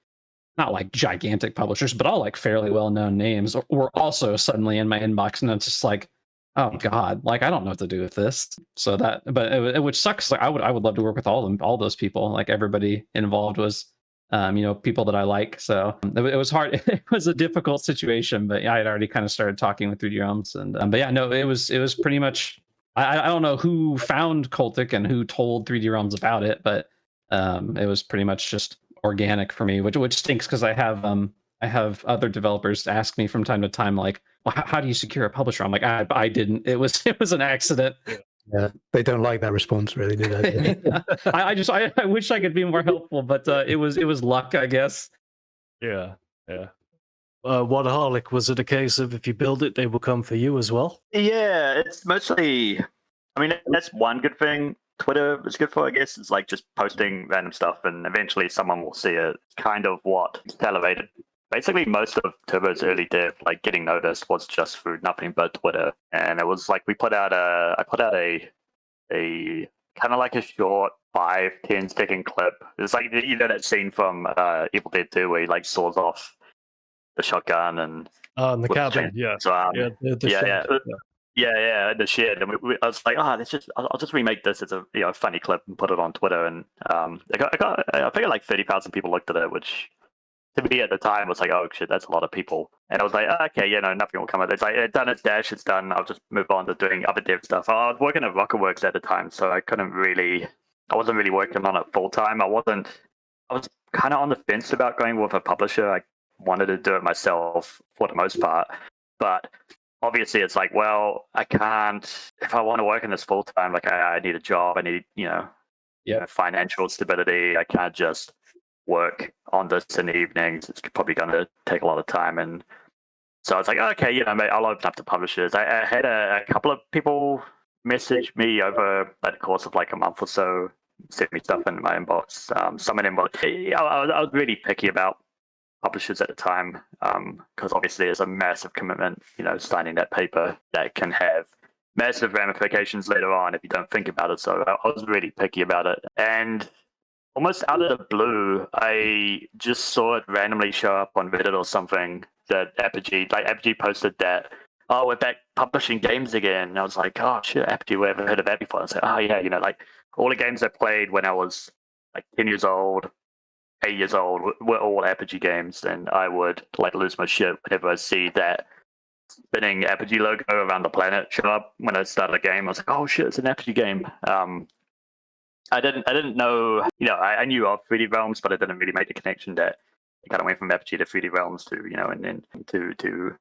S7: not like gigantic publishers, but all like fairly well-known names were also suddenly in my inbox, and it's just like, oh god, like I don't know what to do with this. So that, but which sucks. Like I would love to work with all those people. Like everybody involved was people that I like. So it was hard. It was a difficult situation, but I had already kind of started talking with 3D Realms, and but yeah, no, it was pretty much. I don't know who found Cultic and who told 3D Realms about it, but it was pretty much just organic for me, which stinks because I have other developers ask me from time to time like, well, how do you secure a publisher? I'm like, I didn't. It was an accident.
S5: Yeah, they don't like that response, really, do they?
S7: I wish I could be more helpful, but it was luck, I guess.
S4: Yeah. Wadaholic, was it a case of if you build it, they will come for you as well?
S6: Yeah, it's mostly. I mean, that's one good thing Twitter is good for, I guess. It's like just posting random stuff, and eventually someone will see it. Kind of what elevated. Basically, most of Turbo's early dev, like getting noticed, was just through nothing but Twitter. And it was like I put out a kind of like a short 5-10 second clip. It's like that scene from Evil Dead 2 where he like saws off the shotgun and
S4: the cabin, yeah.
S6: So, the shed. And I was like, I'll just remake this as a funny clip and put it on Twitter. And I figured like 30,000 people looked at it, which to me at the time was like, oh shit, that's a lot of people. And I was like, okay, nothing will come of it. It's like, it's done its dash, it's done. I'll just move on to doing other dev stuff. I was working at Rocketworks at the time, so I wasn't really working on it full time. I was kind of on the fence about going with a publisher. I wanted to do it myself for the most part, but obviously it's like, well, I can't, if I want to work in this full time, like I need a job, I need, financial stability. I can't just work on this in the evenings. It's probably going to take a lot of time. And so I was like, okay, mate, I'll open up to publishers. I had a couple of people message me over the course of like a month or so, sent me stuff in my inbox. Some of them were, I was really picky about publishers at the time, because obviously it's a massive commitment, signing that paper that can have massive ramifications later on if you don't think about it. So I was really picky about it. And almost out of the blue, I just saw it randomly show up on Reddit or something that Apogee posted that, oh, we're back publishing games again. And I was like, oh shit, Apogee, we haven't heard of that before. I was like, oh yeah, like all the games I played when I was like 10 years old, 8 years old were all Apogee games, and I would like lose my shit whenever I see that spinning Apogee logo around the planet show up when I started a game. I was like, oh shit, it's an Apogee game. I didn't know, I knew of 3D Realms, but I didn't really make the connection that it kind of went from Apogee to 3D Realms to, and then to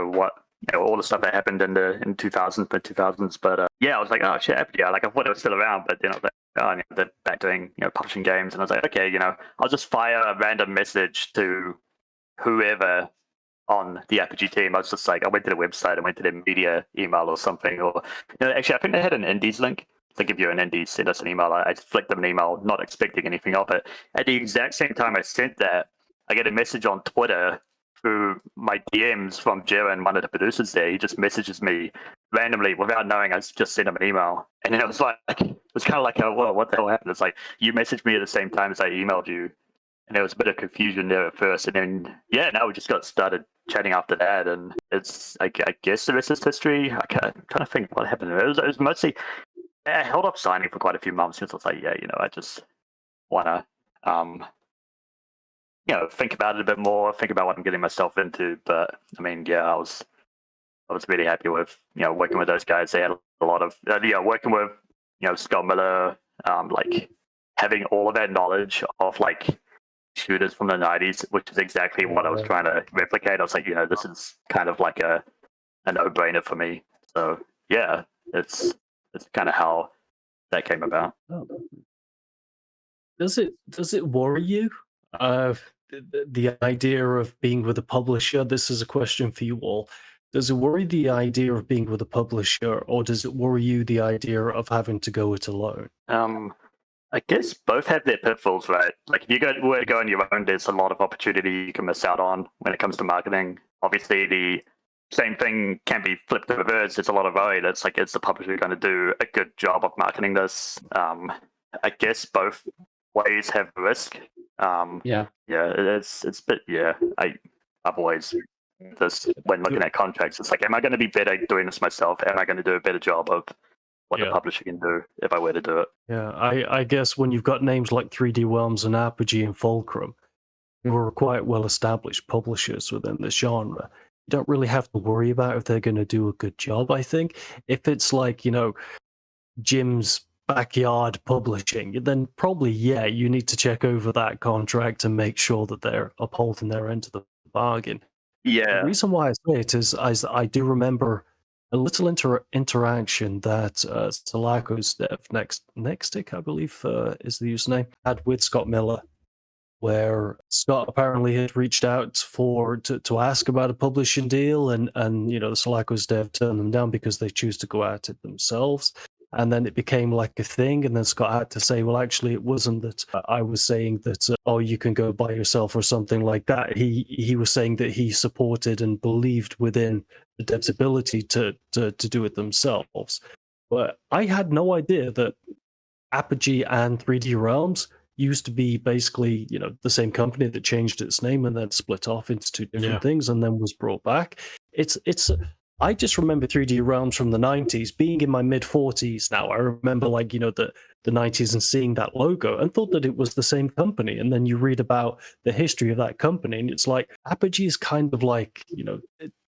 S6: what, all the stuff that happened in 2000s. But I was like, oh shit, Apogee. I thought it was still around, but then I was like, oh, they're back doing, publishing games. And I was like, okay, I'll just fire a random message to whoever on the Apogee team. I was just like, I went to the website, I went to their media email or something, or actually I think they had an indies link. They give you an indie, send us an email. I flicked them an email, not expecting anything of it. At the exact same time I sent that, I get a message on Twitter through my DMs from Jaron, one of the producers there. He just messages me randomly, without knowing, I just sent him an email, and then it was kind of like, well, what the hell happened? It's like you messaged me at the same time as I emailed you, and there was a bit of confusion there at first, and then now we just got started chatting after that, and it's I guess the rest is history. I'm trying to think what happened. It was mostly I held off signing for quite a few months since I was like, I just want to think about it a bit more, think about what I'm getting myself into. But I mean, I was really happy with working with those guys. They had a lot of working with Scott Miller, like having all of that knowledge of like shooters from the 90s, which is exactly what I was trying to replicate. I was like, this is kind of like a no-brainer for me. So yeah, it's kind of how that came about.
S4: Does it worry you? The idea of being with a publisher. This is a question for you all. Does it worry the idea of being with a publisher, or does it worry you the idea of having to go it alone?
S6: I guess both have their pitfalls, right? Like if you were to go on your own, there's a lot of opportunity you can miss out on when it comes to marketing. Obviously, the same thing can be flipped to reverse. There's a lot of worry. It's like, is the publisher going to do a good job of marketing this? I guess both ways have risk. It's a bit. I've always this when looking at contracts. It's like, am I going to be better doing this myself? Am I going to do a better job of what the publisher can do if I were to do it?
S4: Yeah, I guess when you've got names like 3D Realms and Apogee and Fulcrum, who are quite well-established publishers within the genre, you don't really have to worry about if they're going to do a good job, I think. If it's like, Jim's Backyard Publishing, then probably, you need to check over that contract and make sure that they're upholding their end of the bargain.
S6: Yeah.
S4: The reason why I say it is I do remember a little interaction that Sulaco's dev, Nextic, I believe is the username, had with Scott Miller, where Scott apparently had reached out to ask about a publishing deal, and the Sulaco's dev turned them down because they choose to go at it themselves. And then it became like a thing, and then Scott had to say, well, actually, it wasn't that I was saying that, you can go by yourself or something like that. He was saying that he supported and believed within the dev's ability to do it themselves. But I had no idea that Apogee and 3D Realms used to be basically, the same company that changed its name and then split off into two different things and then was brought back. I just remember 3D Realms from the 90s, being in my mid-40s now. I remember, the 90s and seeing that logo and thought that it was the same company. And then you read about the history of that company, and it's like, Apogee is kind of like,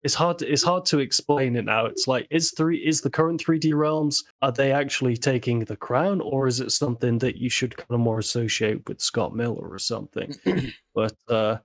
S4: it's hard to explain it now. It's like, is the current 3D Realms, are they actually taking the crown, or is it something that you should kind of more associate with Scott Miller or something? But
S7: I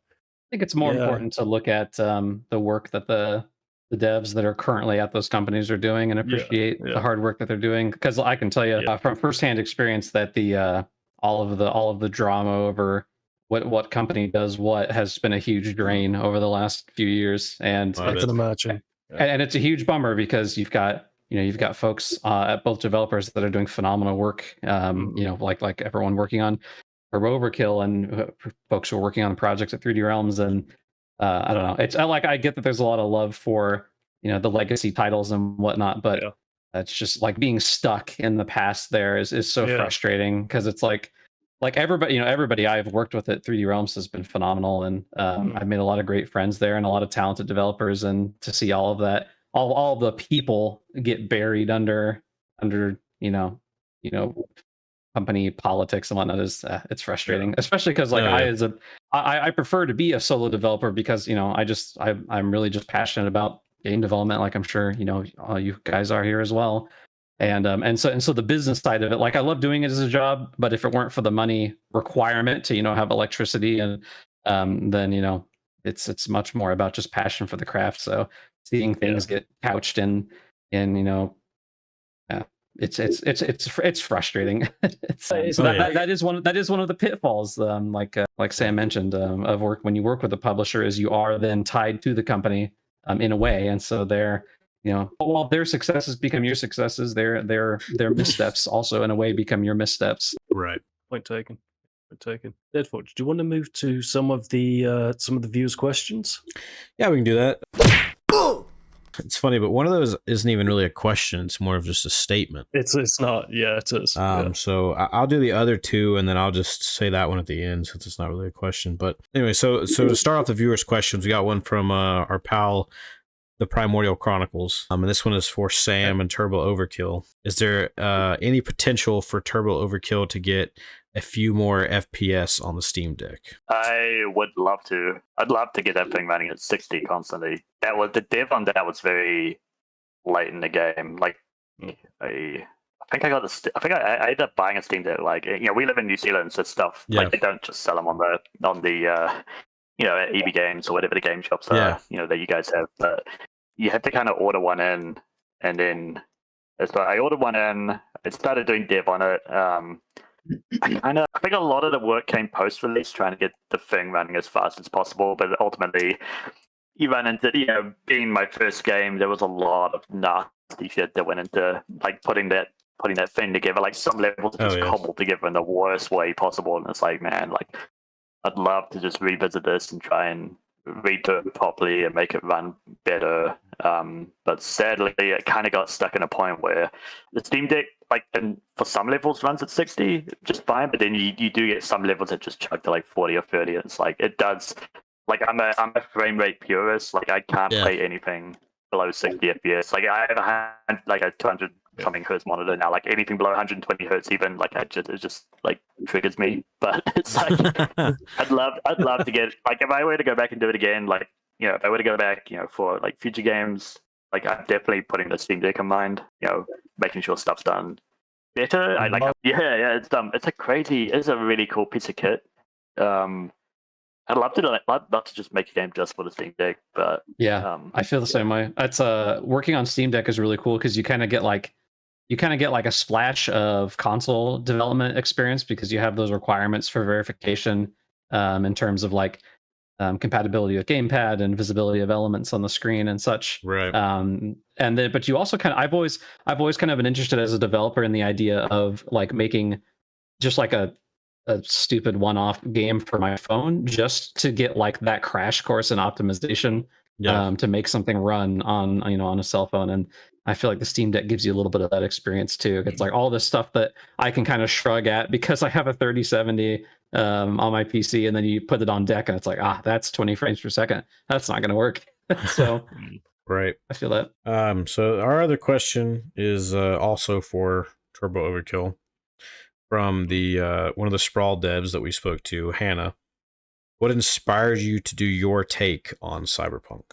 S7: think it's more important to look at the work that the devs that are currently at those companies are doing and appreciate the hard work that they're doing. Because I can tell you from firsthand experience that the all of the drama over what company does what has been a huge drain over the last few years. And
S4: I can imagine.
S7: And it's a huge bummer because you've got folks at both developers that are doing phenomenal work. Like everyone working on Turbo Overkill and folks who are working on projects at 3D Realms, and I don't know. It's I get that there's a lot of love for the legacy titles and whatnot, but it's just like being stuck in the past. There is so frustrating because it's like everybody I've worked with at 3D Realms has been phenomenal, and I've made a lot of great friends there and a lot of talented developers, and to see all of that, all the people get buried under company politics and whatnot is it's frustrating, especially because I prefer to be a solo developer because I'm really just passionate about game development, like I'm sure all you guys are here as well, and so the business side of it, like I love doing it as a job, but if it weren't for the money requirement to have electricity and then it's much more about just passion for the craft. So seeing things get couched in it's frustrating. That is one of the pitfalls, like Sam mentioned, of work when you work with a publisher, is you are then tied to the company in a way, and so while their successes become your successes, their missteps also in a way become your missteps.
S3: Right.
S4: Point taken. Deadforge, do you want to move to some of the viewers' questions?
S3: Yeah, we can do that. It's funny, but one of those isn't even really a question. It's more of just a statement.
S4: It's not. Yeah, it is.
S3: So I'll do the other two, and then I'll just say that one at the end since it's not really a question. But anyway, so to start off the viewers' questions, we got one from our pal, the Primordial Chronicles. And this one is for Sam and Turbo Overkill. Is there any potential for Turbo Overkill to get a few more FPS on the Steam Deck?
S6: I would love to. I'd love to get that thing running at 60 constantly. That was the dev on that was very late in the game. Like, I think I got the. I think I ended up buying a Steam Deck. Like, we live in New Zealand, so stuff like they don't just sell them on the at EB Games or whatever the game shops are. That you guys have, but you have to kind of order one in, and then so I ordered one in. I started doing dev on it. I think a lot of the work came post-release, trying to get the thing running as fast as possible. But ultimately, you run into, being my first game, there was a lot of nasty shit that went into like putting that thing together. Like some levels just cobbled together in the worst way possible, and it's like, man, like I'd love to just revisit this and try and redo it properly and make it run better. But sadly, it kind of got stuck in a point where the Steam Deck, like, and for some levels runs at 60 just fine, but then you do get some levels that just chug to like 40 or 30. And it's like, it does, like, I'm a frame rate purist. Like, I can't play anything below 60 FPS. Like, I have a 200 something hertz monitor now. Like, anything below 120 hertz, even, like, it just like triggers me. But it's like, I'd love to get, like, if I were to go back and do it again, like, if I were to go back, for like future games, like, I'm definitely putting the Steam Deck in mind, making sure stuff's done better. I like, it's a really cool piece of kit. I'd love to just make a game just for the Steam Deck, but
S7: I feel the same way. It's working on Steam Deck is really cool because you kind of get like a splash of console development experience because you have those requirements for verification in terms of like compatibility with gamepad and visibility of elements on the screen and such.
S3: Right.
S7: But you also I've always kind of been interested as a developer in the idea of like making just like a stupid one-off game for my phone just to get like that crash course in optimization to make something run on a cell phone. And I feel like the Steam Deck gives you a little bit of that experience too. It's like all this stuff that I can kind of shrug at because I have a 3070 on my PC, and then you put it on deck and it's like, that's 20 frames per second. That's not going to work. So
S3: right.
S7: I feel that.
S3: So our other question is also for Turbo Overkill from the one of the Sprawl devs that we spoke to, Hannah. What inspired you to do your take on Cyberpunk?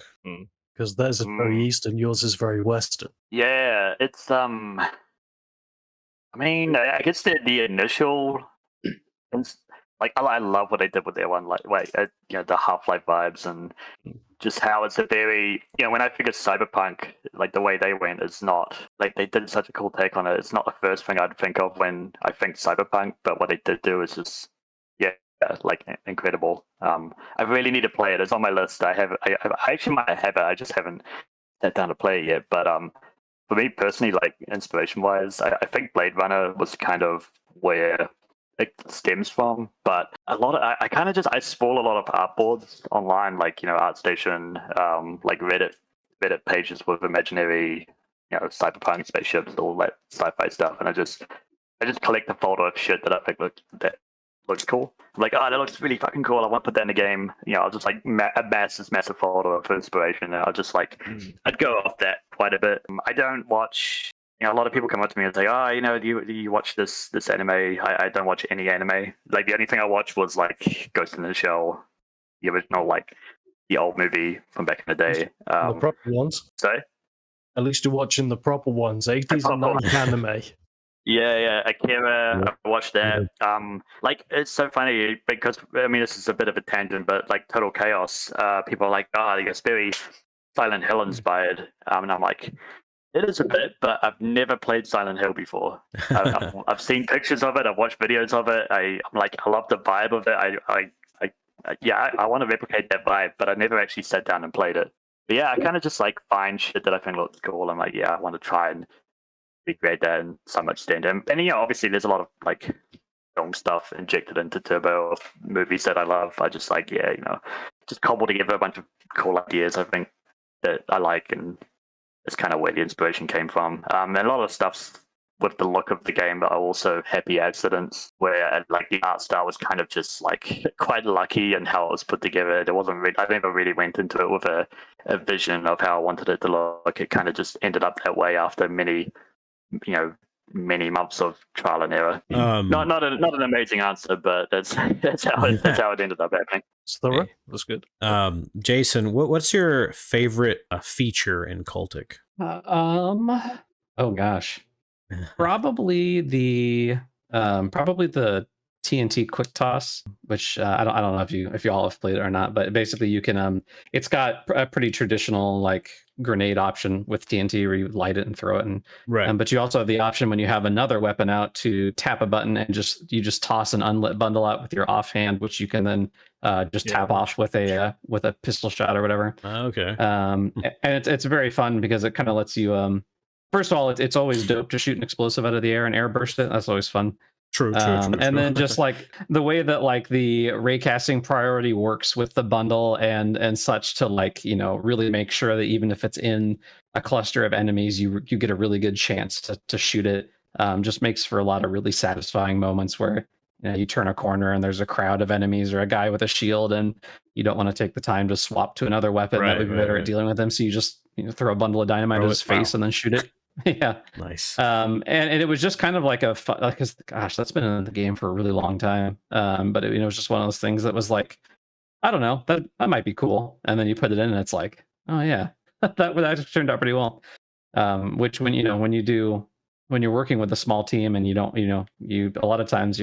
S4: Because theirs is very Eastern, yours is very Western.
S6: Yeah, it's I mean, I guess the initial, like, I love what they did with their one, like the Half-Life vibes and just how it's a very, when I figured Cyberpunk, like the way they went is not, like they did such a cool take on it. It's not the first thing I'd think of when I think Cyberpunk, but what they did do is just, like incredible. I really need to play it. It's on my list. I actually might have it. I just haven't sat down to play it yet. But for me personally, like inspiration-wise, I think Blade Runner was kind of where it stems from. But a lot of I kind of I spoil a lot of art boards online, like ArtStation, like Reddit pages with imaginary, cyberpunk spaceships, all that sci-fi stuff, and I just collect a folder of shit that I think looks cool. I'm like, that looks really fucking cool. I want to put that in a game. I'll just like amass this massive folder of inspiration, and I'll just like I'd go off that quite a bit. I don't watch. A lot of people come up to me and say, do you watch this anime? I don't watch any anime. Like, the only thing I watched was like Ghost in the Shell, the original, like the old movie from back in the day.
S4: The proper ones.
S6: Sorry?
S4: At least you're watching the proper ones. 80s and 90s anime.
S6: Yeah, Akira, I watched that. Like, it's so funny because, I mean, this is a bit of a tangent, but like Total Chaos, people are like, it's very Silent Hill inspired. And I'm like, it is a bit, but I've never played Silent Hill before. I've seen pictures of it. I've watched videos of it. I'm like, I love the vibe of it. I want to replicate that vibe, but I never actually sat down and played it. But yeah, I kind of just like find shit that I think looks cool. I'm like, I want to try and recreate that in some extent. And obviously there's a lot of like film stuff injected into Turbo movies that I love. I just like, just cobble together a bunch of cool ideas I think that I like and is kind of where the inspiration came from. And a lot of stuff's with the look of the game, but are also happy accidents where like the art style was kind of just like quite lucky in how it was put together. There wasn't really, I never really went into it with a vision of how I wanted it to look. It kind of just ended up that way after many months of trial and error. Not an amazing answer, but that's how it ended up happening.
S4: It's thorough. That's good.
S3: Jason, what's your favorite feature in Cultic?
S7: Oh gosh. Probably the TNT quick toss, which I don't know if you all have played it or not, but basically you can it's got a pretty traditional like grenade option with TNT where you light it and throw it, and
S3: right.
S7: But you also have the option when you have another weapon out to tap a button and just toss an unlit bundle out with your offhand, which you can then tap off with a pistol shot or whatever.
S3: Okay.
S7: And it's very fun because it kind of lets you first of all, it's always dope to shoot an explosive out of the air and airburst it. That's always fun.
S3: True.
S7: And then just like the way that like the raycasting priority works with the bundle and such to like, really make sure that even if it's in a cluster of enemies, you get a really good chance to shoot it. Just makes for a lot of really satisfying moments where you turn a corner and there's a crowd of enemies or a guy with a shield and you don't want to take the time to swap to another weapon that would be better at dealing with them. So you just throw a bundle of dynamite at his face and then shoot it. Yeah,
S3: nice.
S7: And it was just kind of like a fun, like, gosh, that's been in the game for a really long time. But it was just one of those things that was like, I don't know, that might be cool. And then you put it in, and it's like, oh yeah, that actually turned out pretty well. Which when you're working with a small team and you don't, you a lot of times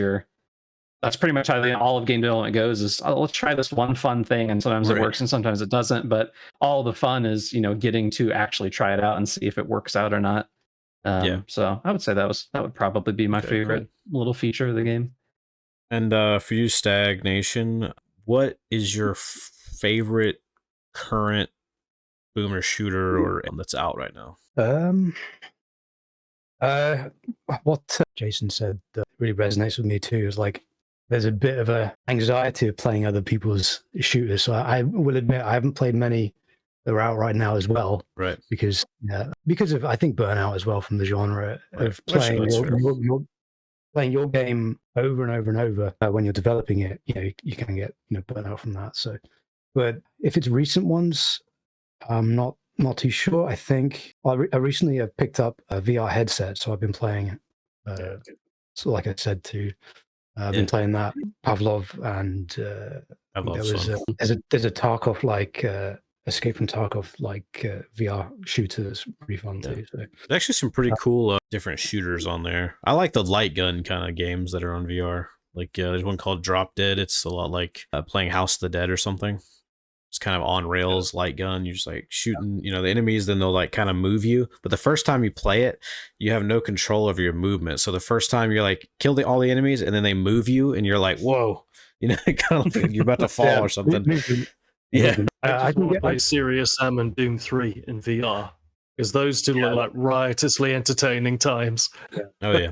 S7: that's pretty much how all of game development goes. Is let's try this one fun thing, and sometimes it works and sometimes it doesn't. But all the fun is getting to actually try it out and see if it works out or not. So I would say that would probably be my favorite little feature of the game.
S3: And for you, Stagnation, what is your favorite current boomer shooter or that's out right now?
S5: What Jason said that really resonates with me too is like, there's a bit of a anxiety of playing other people's shooters. So I will admit I haven't played many that are out right now as well.
S3: Right.
S5: Because of I think Burnout as well from the genre of playing your game over and over and over when you're developing it. You can get burnt out from that. So, but if it's recent ones, I'm not too sure. I think I recently have picked up a VR headset, so I've been playing. So like I said too. I've been playing that Pavlov, and there's a Tarkov like Escape from Tarkov like VR shooter that's pretty fun too. So
S3: there's actually some pretty cool different shooters on there. I like the light gun kind of games that are on VR. Like there's one called Drop Dead. It's a lot like playing House of the Dead or something. It's kind of on rails light gun. You're just like shooting, the enemies, then they'll like kind of move you. But the first time you play it, you have no control over your movement. So the first time you're like kill all the enemies, and then they move you, and you're like, whoa, kind of like you're about to fall or something.
S4: I can get like Serious Sam and Doom 3 in VR because those two look like riotously entertaining times.
S3: Oh yeah.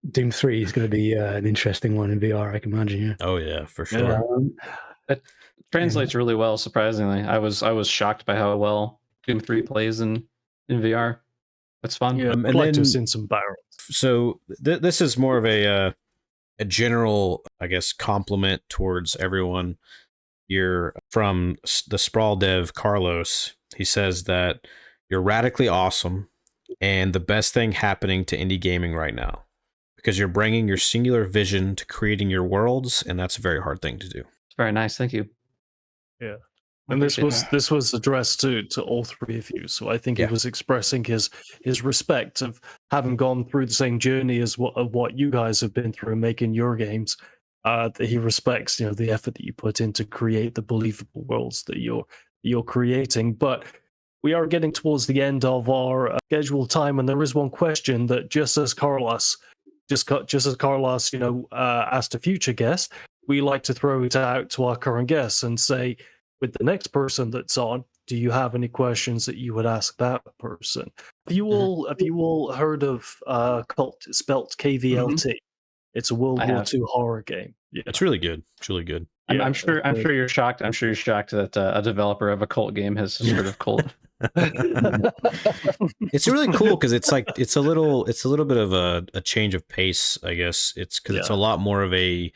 S5: Doom 3 is going to be an interesting one in VR, I can imagine. Yeah.
S3: Oh yeah, for sure.
S7: It translates really well, surprisingly. I was shocked by how well Doom 3 plays in VR. It's fun.
S4: Yeah, I'd like to have seen some barrels.
S3: So this is more of a general, I guess, compliment towards everyone. You're from the Sprawl dev Carlos. He says that you're radically awesome and the best thing happening to indie gaming right now because you're bringing your singular vision to creating your worlds, and that's a very hard thing to do.
S7: It's very nice. Thank you.
S4: Yeah. And this was addressed to all three of you. So I think he was expressing his respect of having gone through the same journey as what you guys have been through making your games. That he respects, the effort that you put in to create the believable worlds that you're creating. But we are getting towards the end of our scheduled time, and there is one question that just as Carlos, asked a future guest, we like to throw it out to our current guests and say, with the next person that's on, do you have any questions that you would ask that person? Have you all heard of Cult, spelt KVLT? It's a World War II horror game. Yeah.
S3: It's really good. It's really good.
S7: I'm sure you're shocked. I'm sure you're shocked that a developer of a cult game has sort of cult.
S3: It's really cool because it's a little bit of a change of pace, I guess. It's because it's a lot more of a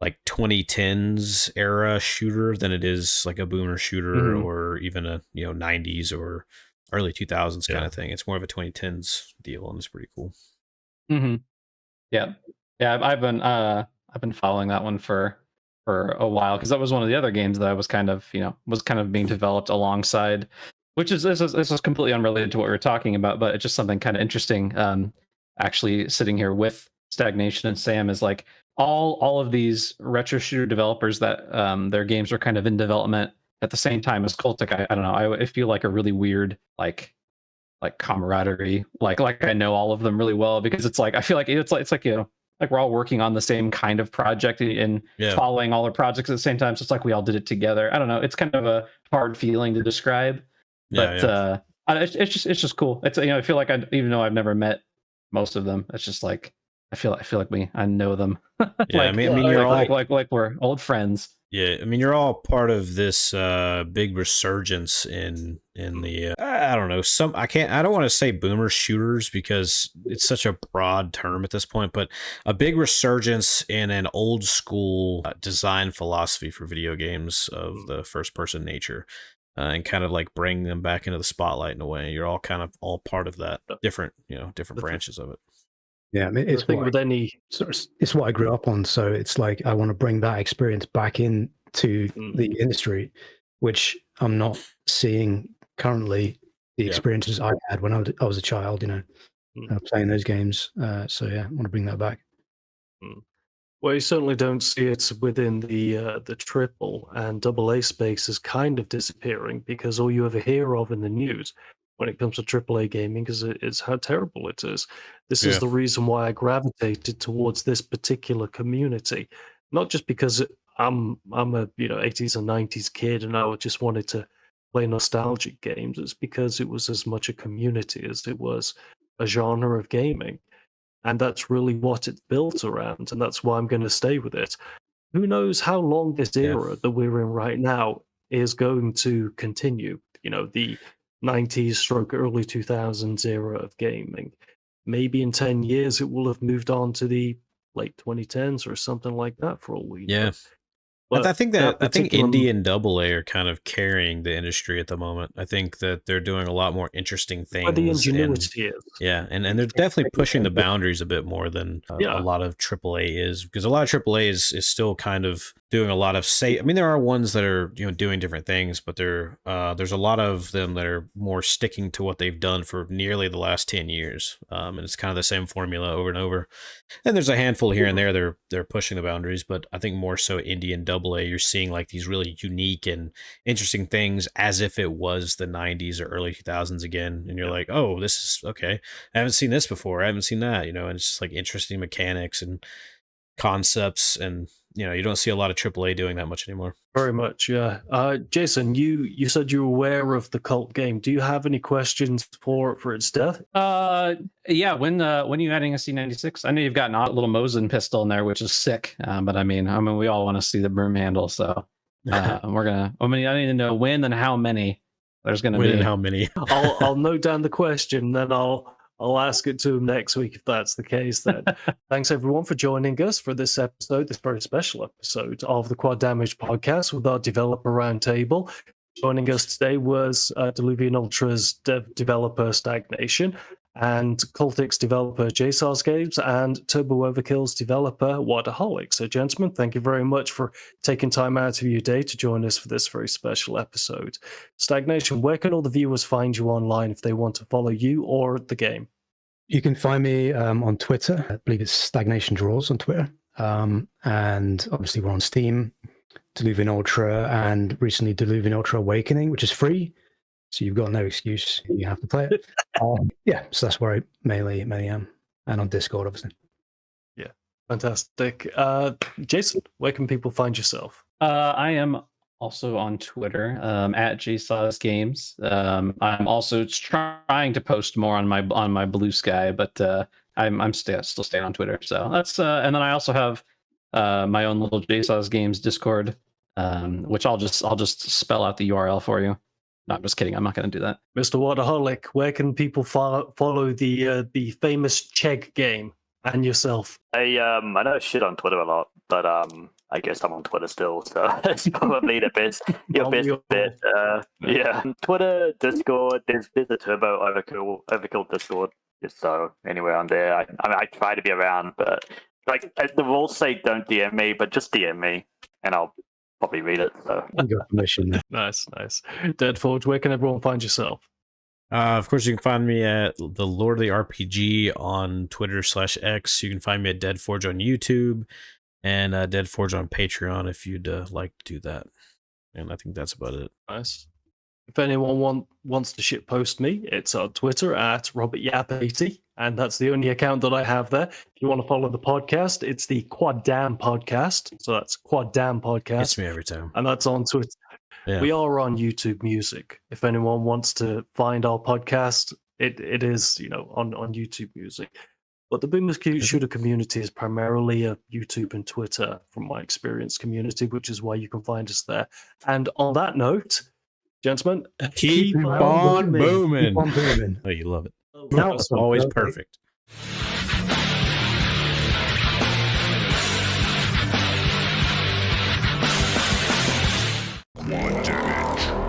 S3: like 2010s era shooter than it is like a boomer shooter or even a 90s or early 2000s kind of thing. It's more of a 2010s deal, and it's pretty cool.
S7: Yeah, I've been following that one for a while because that was one of the other games that I was kind of being developed alongside, which is this is completely unrelated to what we were talking about, but it's just something kind of interesting. Actually, sitting here with Stagnation and Sam is like all of these retro shooter developers that their games are kind of in development at the same time as Cultic. I don't know. I feel like a really weird like camaraderie. Like I know all of them really well because it's like I feel like it's like like we're all working on the same kind of project and following all our projects at the same time. So it's like we all did it together. I don't know. It's kind of a hard feeling to describe, but it's just cool. It's I feel like even though I've never met most of them, it's just like I feel like I know them.
S3: Yeah, I mean, you're all
S7: like we're old friends.
S3: Yeah, I mean, you're all part of this big resurgence in the I don't know, I don't want to say boomer shooters because it's such a broad term at this point, but a big resurgence in an old school design philosophy for video games of the first person nature. And kind of like bring them back into the spotlight in a way. You're all kind of part of that, different branches of it.
S5: Yeah, I mean, it's what I grew up on, so it's like I want to bring that experience back into the industry, which I'm not seeing currently. The experiences I had when I was a child, playing those games. So yeah, I want to bring that back.
S4: Well, you certainly don't see it within the triple and double A space is kind of disappearing because all you ever hear of in the news when it comes to AAA gaming is how terrible it is. This is the reason why I gravitated towards this particular community, not just because I'm a 80s and 90s kid and I just wanted to play nostalgic games. It's because it was as much a community as it was a genre of gaming. And that's really what it's built around, and that's why I'm going to stay with it. Who knows how long this era that we're in right now is going to continue? The 90s stroke early 2000s era of gaming. Maybe in 10 years it will have moved on to the late 2010s or something like that for all we know.
S3: Yeah. But I think indie and double A are kind of carrying the industry at the moment. I think that they're doing a lot more interesting things.
S4: The ingenuity is.
S3: Yeah, and they're definitely pushing the boundaries a bit more than a lot of AAA is, because a lot of AAA is still kind of doing a lot of there are ones that are doing different things, but there's a lot of them that are more sticking to what they've done for nearly the last 10 years, and it's kind of the same formula over and over. And there's a handful here and there they're pushing the boundaries, but I think more so indie and double A, you're seeing like these really unique and interesting things as if it was the 90s or early 2000s again, and you're like, oh, this is okay. I haven't seen this before. I haven't seen that, and it's just like interesting mechanics and concepts, and you don't see a lot of AAA doing that much anymore.
S4: Very much, yeah. Jason, you said you were aware of the cult game. Do you have any questions for its death?
S7: Yeah. When are you adding a C96? I know you've got a little Mosin pistol in there, which is sick. But I mean, we all want to see the broom handle, so I need to know when and how many there's going to be.
S3: And how many?
S4: I'll note down the question, then I'll ask it to him next week if that's the case then. Thanks everyone for joining us for this episode, this very special episode of the Quad Damage podcast with our developer roundtable. Joining us today was Diluvian Ultra's developer Stagnation, and Cultic's developer JSAR's Games, and Turbo Overkill's developer Wadaholic. So gentlemen, thank you very much for taking time out of your day to join us for this very special episode. Stagnation, where can all the viewers find you online if they want to follow you or the game?
S5: You can find me on Twitter. I believe it's Stagnation Draws on Twitter. And obviously we're on Steam, Diluvian Ultra, and recently Diluvian Ultra Awakening, which is free. So you've got no excuse. You have to play it. So that's where I mainly am. And on Discord, obviously.
S4: Yeah, fantastic. Jason, where can people find yourself?
S7: I am also on Twitter at JSAWS Games. I'm also trying to post more on my Blue Sky, but I'm still staying on Twitter. So that's and then I also have my own little JSOS Games Discord, which I'll just spell out the URL for you. No, I'm just kidding. I'm not going to do that.
S4: Mr. Wadaholic, where can people follow the famous Chegg game and yourself?
S6: I know shit on Twitter a lot, but I guess I'm on Twitter still, so it's probably the best best bet. Yeah, Twitter, Discord. There's a Turbo Overkill Discord. So anywhere on there, I try to be around, but like the rules say, don't DM me, but just DM me, and I'll probably read it. So
S5: You got permission.
S4: Nice. Deadforge, where can everyone find yourself?
S3: Of course, you can find me at the Lord of the RPG on Twitter /X. You can find me at Deadforge on YouTube and Deadforge on Patreon if you'd like to do that. And I think that's about it.
S4: Nice. If anyone wants to shitpost me, it's on Twitter at RobertYapp80, and that's the only account that I have there. If you want to follow the podcast, it's the Quad Damn Podcast. So that's Quad Damn Podcast.
S3: It's me every time.
S4: And that's on Twitter.
S3: Yeah.
S4: We are on YouTube Music. If anyone wants to find our podcast, it is, on YouTube Music. But the Boomer Shooter community is primarily a YouTube and Twitter, from my experience, community, which is why you can find us there. And on that note, gentlemen,
S3: Keep on booming.
S5: Keep on booming.
S3: Oh, you love it.
S5: No,
S3: It's always
S5: okay.
S3: perfect.
S1: Quad damage.